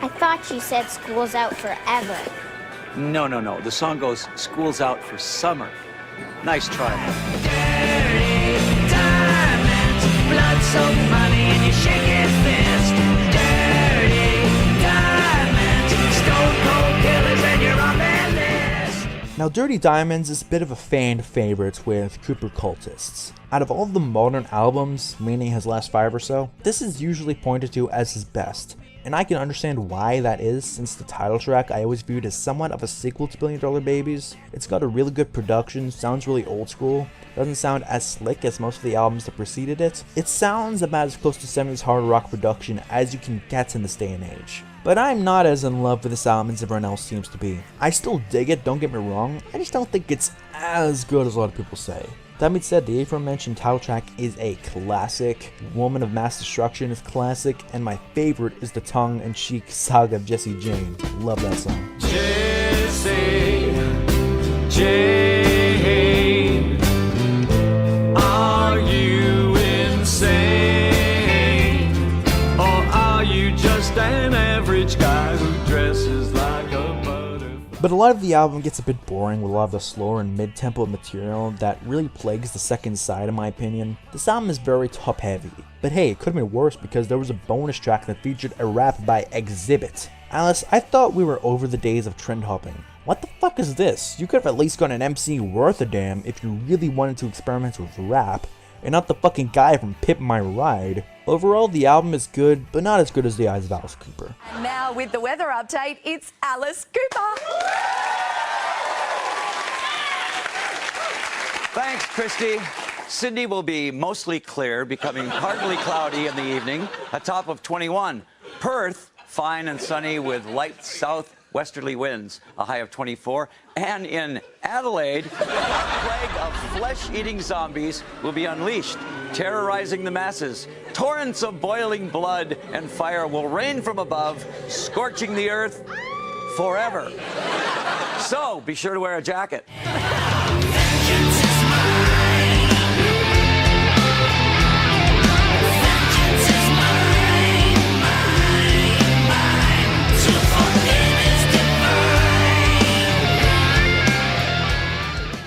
I thought you said school's out forever. No. The song goes, School's Out for Summer. Nice try. Dirty diamonds, blood-soaked money, and you shake his fist. Dirty diamonds, stone cold killers, and you're on their list. Now, Dirty Diamonds is a bit of a fan favorite with Cooper cultists. Out of all of the modern albums, meaning his last 5 or so, this is usually pointed to as his best. And I can understand why that is, since the title track I always viewed as somewhat of a sequel to $1 Billion Babies. It's got a really good production, sounds really old school, doesn't sound as slick as most of the albums that preceded it. It sounds about as close to 70s hard rock production as you can get in this day and age. But I'm not as in love with this album as everyone else seems to be. I still dig it, don't get me wrong, I just don't think it's as good as a lot of people say. That being said, the aforementioned title track is a classic, Woman of Mass Destruction is classic, and my favorite is the tongue-in-cheek saga of Jessie Jane. Love that song. Jessie Jane, are you insane? Or are you just an average guy who dresses like a butterfly? But a lot of the album gets a bit boring with a lot of the slower and mid-tempo material that really plagues the second side in my opinion. This album is very top-heavy. But hey, it could have been worse because there was a bonus track that featured a rap by Exhibit. Alice, I thought we were over the days of trend hopping. What the fuck is this? You could have at least got an MC worth a damn if you really wanted to experiment with rap, and not the fucking guy from Pimp My Ride. Overall, the album is good, but not as good as The Eyes of Alice Cooper. Now with the weather update, it's Alice Cooper. Thanks, Christy. Sydney will be mostly clear, becoming partly cloudy in the evening, a top of 21. Perth, fine and sunny with light south westerly winds, a high of 24. And in Adelaide, a plague of flesh-eating zombies will be unleashed, terrorizing the masses. Torrents of boiling blood and fire will rain from above, scorching the earth forever. So, be sure to wear a jacket.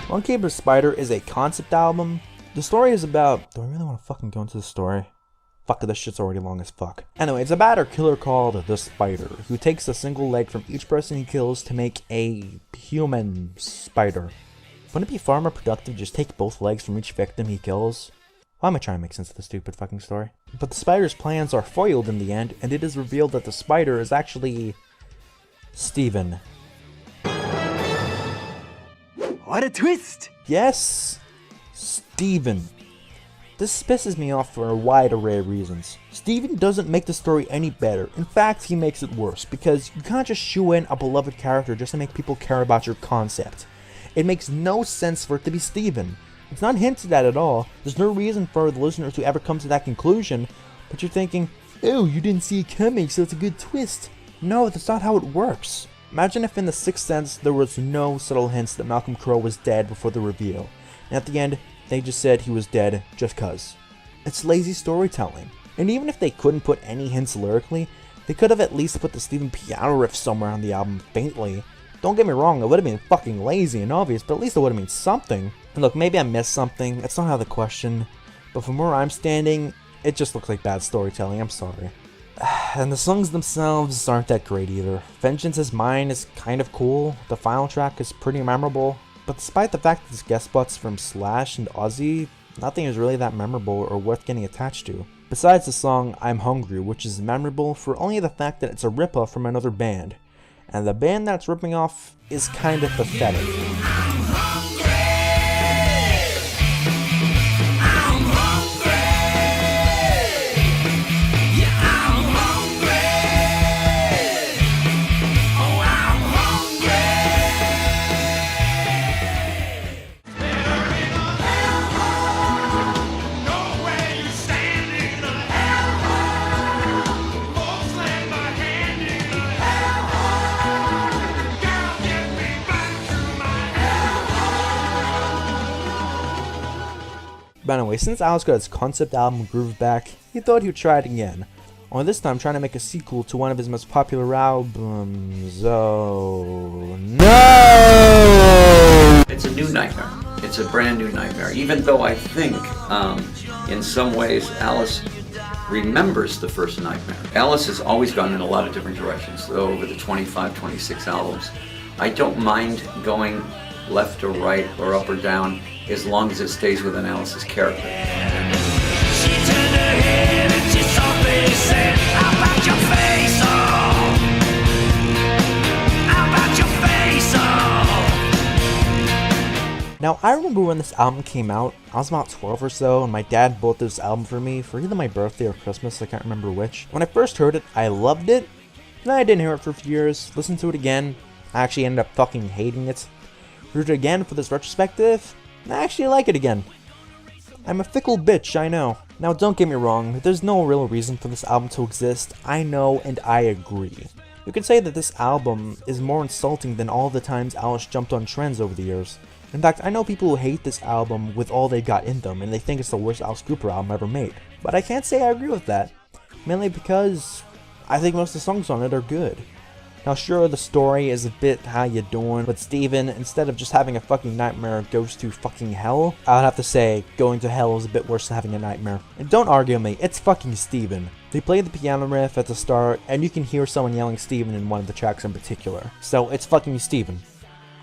Monkey Spider is a concept album. The story is about... Do I really want to fucking go into the story? Fuck, this shit's already long as fuck. Anyway, it's about a killer called the Spider, who takes a single leg from each person he kills to make a human spider. Wouldn't it be far more productive to just take both legs from each victim he kills? Why am I trying to make sense of this stupid fucking story? But the spider's plans are foiled in the end, and it is revealed that the spider is actually... Steven. What a twist! Yes, Steven. This pisses me off for a wide array of reasons. Steven doesn't make the story any better. In fact, he makes it worse, because you can't just shoe in a beloved character just to make people care about your concept. It makes no sense for it to be Steven. It's not hinted at all. There's no reason for the listener to ever come to that conclusion, but you're thinking, oh, you didn't see it coming, so it's a good twist. No, that's not how it works. Imagine if in The Sixth Sense there was no subtle hints that Malcolm Crowe was dead before the reveal, and at the end they just said he was dead just cuz. It's lazy storytelling. And even if they couldn't put any hints lyrically, they could have at least put the Steven piano riff somewhere on the album faintly. Don't get me wrong, it would have been fucking lazy and obvious, but at least it would have been something. And look, maybe I missed something, that's not how the question, but from where I'm standing, it just looks like bad storytelling, I'm sorry. And the songs themselves aren't that great either. Vengeance Is Mine is kind of cool, the final track is pretty memorable, but despite the fact that there's guest spots from Slash and Ozzy, nothing is really that memorable or worth getting attached to. Besides the song I'm Hungry, which is memorable for only the fact that it's a ripoff from another band, and the band that's ripping off is kind of pathetic. But anyway, since Alice got his concept album Groove back, he thought he would try it again. Only this time trying to make a sequel to one of his most popular albums. Oh no! It's a new nightmare. It's a brand new nightmare. Even though I think, in some ways, Alice remembers the first nightmare. Alice has always gone in a lot of different directions over the 25, 26 albums. I don't mind going left or right or up or down as long as it stays within Alice's character. She turned her head and she softly said, "How about your face off? How about your face off?" Now, I remember when this album came out, I was about 12 or so, and my dad bought this album for me for either my birthday or Christmas, I can't remember which. When I first heard it, I loved it. Then I didn't hear it for a few years, listened to it again, I actually ended up fucking hating it. Heard it again for this retrospective, and I actually like it again. I'm a fickle bitch, I know. Now don't get me wrong, there's no real reason for this album to exist, I know and I agree. You could say that this album is more insulting than all the times Alice jumped on trends over the years. In fact, I know people who hate this album with all they got in them, and they think it's the worst Alice Cooper album ever made. But I can't say I agree with that, mainly because I think most of the songs on it are good. Now sure, the story is a bit how you doing, but Steven, instead of just having a fucking nightmare, goes to fucking hell. I'd have to say, going to hell is a bit worse than having a nightmare. And don't argue with me, it's fucking Steven. They play the piano riff at the start, and you can hear someone yelling Steven in one of the tracks in particular. So it's fucking Steven.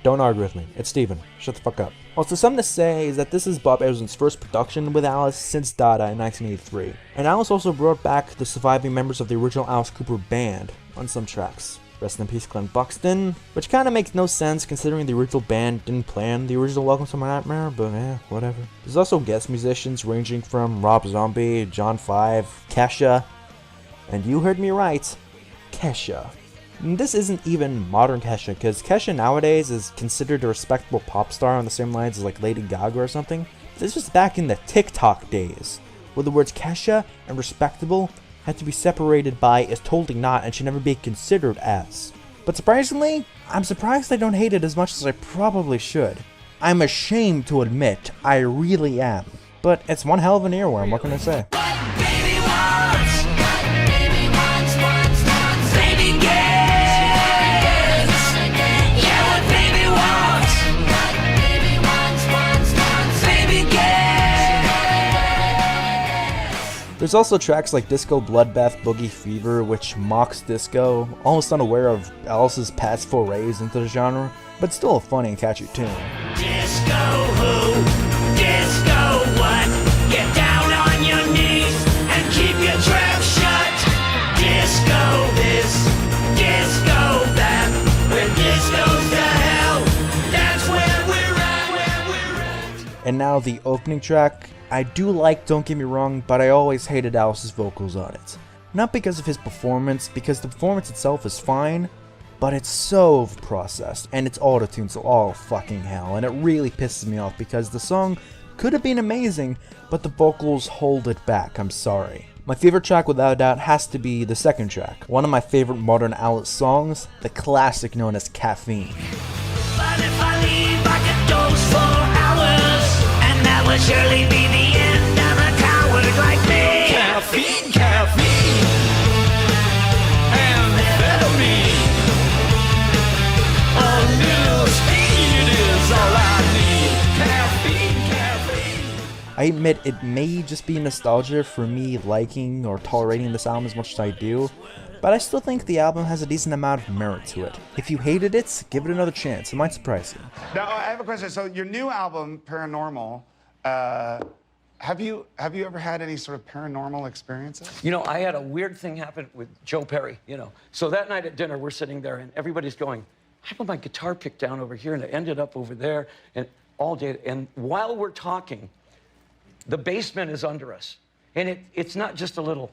Don't argue with me, it's Steven. Shut the fuck up. Also, something to say is that this is Bob Ezrin's first production with Alice since DaDa in 1983. And Alice also brought back the surviving members of the original Alice Cooper band on some tracks. Rest in peace, Glenn Buxton, which kinda makes no sense considering the original band didn't play on the original Welcome to My Nightmare, but whatever. There's also guest musicians ranging from Rob Zombie, John Five, Kesha, and you heard me right, Kesha. And this isn't even modern Kesha, because Kesha nowadays is considered a respectable pop star on the same lines as like Lady Gaga or something. This was back in the TikTok days, where the words Kesha and respectable had to be separated by is totally not and should never be considered as. But surprisingly, I'm surprised I don't hate it as much as I probably should. I'm ashamed to admit, I really am. But it's one hell of an earworm, what can I say? There's also tracks like Disco Bloodbath Boogie Fever, which mocks disco, almost unaware of Alice's past forays into the genre, but still a funny and catchy tune. Disco who? Disco what? Get down on your knees and keep your trap shut. Disco this, disco that. When disco's to hell, that's where we're at, And now the opening track. I do like Don't Get Me Wrong, but I always hated Alice's vocals on it. Not because of his performance, because the performance itself is fine, but it's so processed, and it's auto-tuned, so all fucking hell, and it really pisses me off because the song could have been amazing, but the vocals hold it back, I'm sorry. My favorite track without a doubt has to be the second track, one of my favorite modern Alice songs, the classic known as Caffeine. but if I leave, I can dose for hours, and that would surely be the end of a coward like me. Caffeine, caffeine, amphetamine. A little speed is all I need. Caffeine, caffeine. I admit it may just be nostalgia for me liking or tolerating this album as much as I do, but I still think the album has a decent amount of merit to it. If you hated it, give it another chance, it might surprise you. Now, I have a question. So your new album, Paranormal, have you ever had any sort of paranormal experiences? You know, I had a weird thing happen with Joe Perry, you know. So that night at dinner, we're sitting there and everybody's going, how about my guitar picked down over here and it ended up over there and all day. And while we're talking, the basement is under us. And it's not just a little,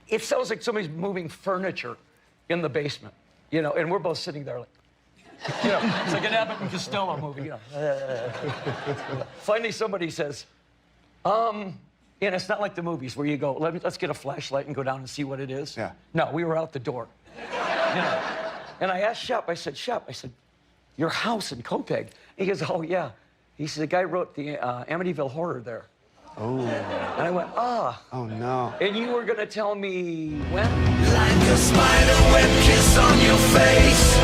it sounds like somebody's moving furniture in the basement, you know, and we're both sitting there like, you know, it's like an Abbott and Costello movie, you know. Finally, somebody says, and it's not like the movies where you go, let's get a flashlight and go down and see what it is. Yeah. No, we were out the door. You know? And I asked Shep, I said, your house in Copeg? He goes, oh, yeah. He said, the guy wrote the Amityville Horror there. Oh. And I went, ah. Oh, no. And you were going to tell me when? Like a spider web kiss on your face.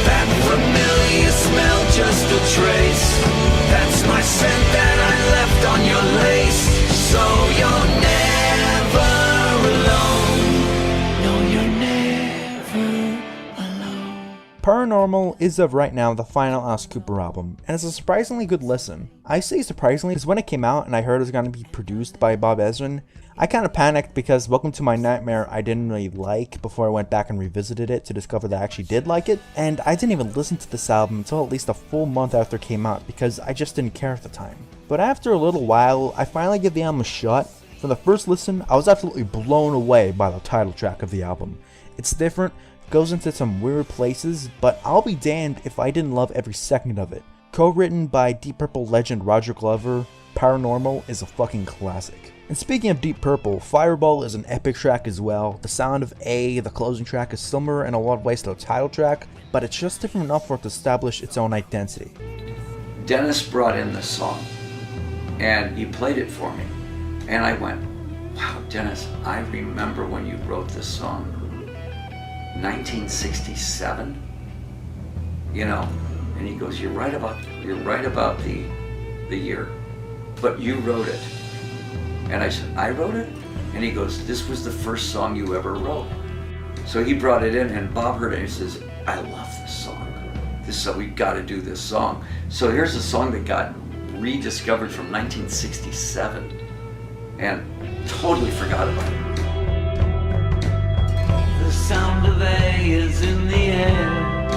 That familiar smell, just a trace. That's my scent that I left on your lace. So you're never alone. No, you're never alone. Paranormal is of right now the final Alice Cooper album, and it's a surprisingly good listen. I say surprisingly because when it came out and I heard it was going to be produced by Bob Ezrin, I kind of panicked because Welcome to My Nightmare I didn't really like before I went back and revisited it to discover that I actually did like it, and I didn't even listen to this album until at least a full month after it came out because I just didn't care at the time. But after a little while, I finally gave the album a shot. For the first listen, I was absolutely blown away by the title track of the album. It's different, goes into some weird places, but I'll be damned if I didn't love every second of it. Co-written by Deep Purple legend Roger Glover, Paranormal is a fucking classic. And speaking of Deep Purple, Fireball is an epic track as well. The sound of A, the closing track, is similar in a lot of ways to the title track, but it's just different enough for it to establish its own identity. Dennis brought in this song, and he played it for me. And I went, wow, Dennis, I remember when you wrote this song. 1967? You know? And he goes, you're right about the year, but you wrote it. And I said, I wrote it? And he goes, this was the first song you ever wrote. So he brought it in, and Bob heard it, and he says, I love this song. We've got to do this song. So here's a song that got rediscovered from 1967, and totally forgot about it. The sound of A is in the air.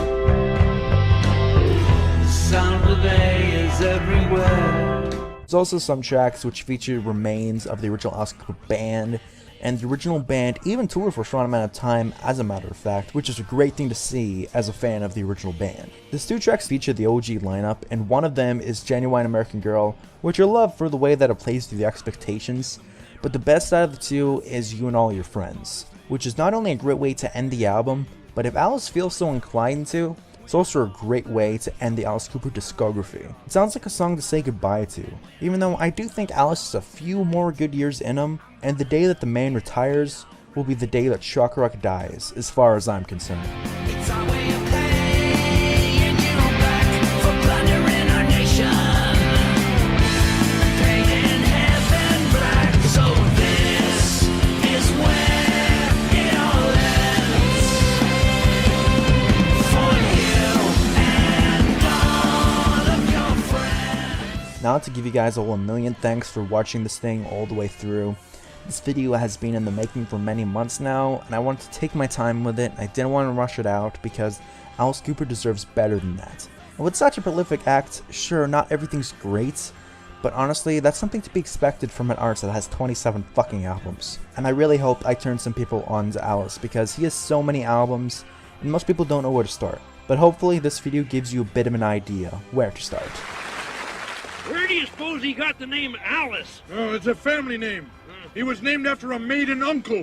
The sound of A is everywhere. There's also some tracks which feature remains of the original Alice Cooper band, and the original band even toured for a short amount of time as a matter of fact, which is a great thing to see as a fan of the original band. These 2 tracks feature the OG lineup, and one of them is Genuine American Girl, which I love for the way that it plays to the expectations, but the best out of the 2 is You and All Your Friends, which is not only a great way to end the album, but if Alice feels so inclined to, it's also a great way to end the Alice Cooper discography. It sounds like a song to say goodbye to, even though I do think Alice has a few more good years in him, and the day that the man retires will be the day that Shock Rock dies, as far as I'm concerned. It's our way of paying you back for plundering our nation. Painting heaven black. So this is where it all ends. For you and all of your friends. Now to give you guys all a million thanks for watching this thing all the way through. This video has been in the making for many months now, and I wanted to take my time with it. I didn't want to rush it out because Alice Cooper deserves better than that. And with such a prolific act, sure, not everything's great, but honestly, that's something to be expected from an artist that has 27 fucking albums. And I really hope I turn some people on to Alice because he has so many albums, and most people don't know where to start. But hopefully this video gives you a bit of an idea where to start. Where do you suppose he got the name Alice? Oh, it's a family name. He was named after a maiden uncle.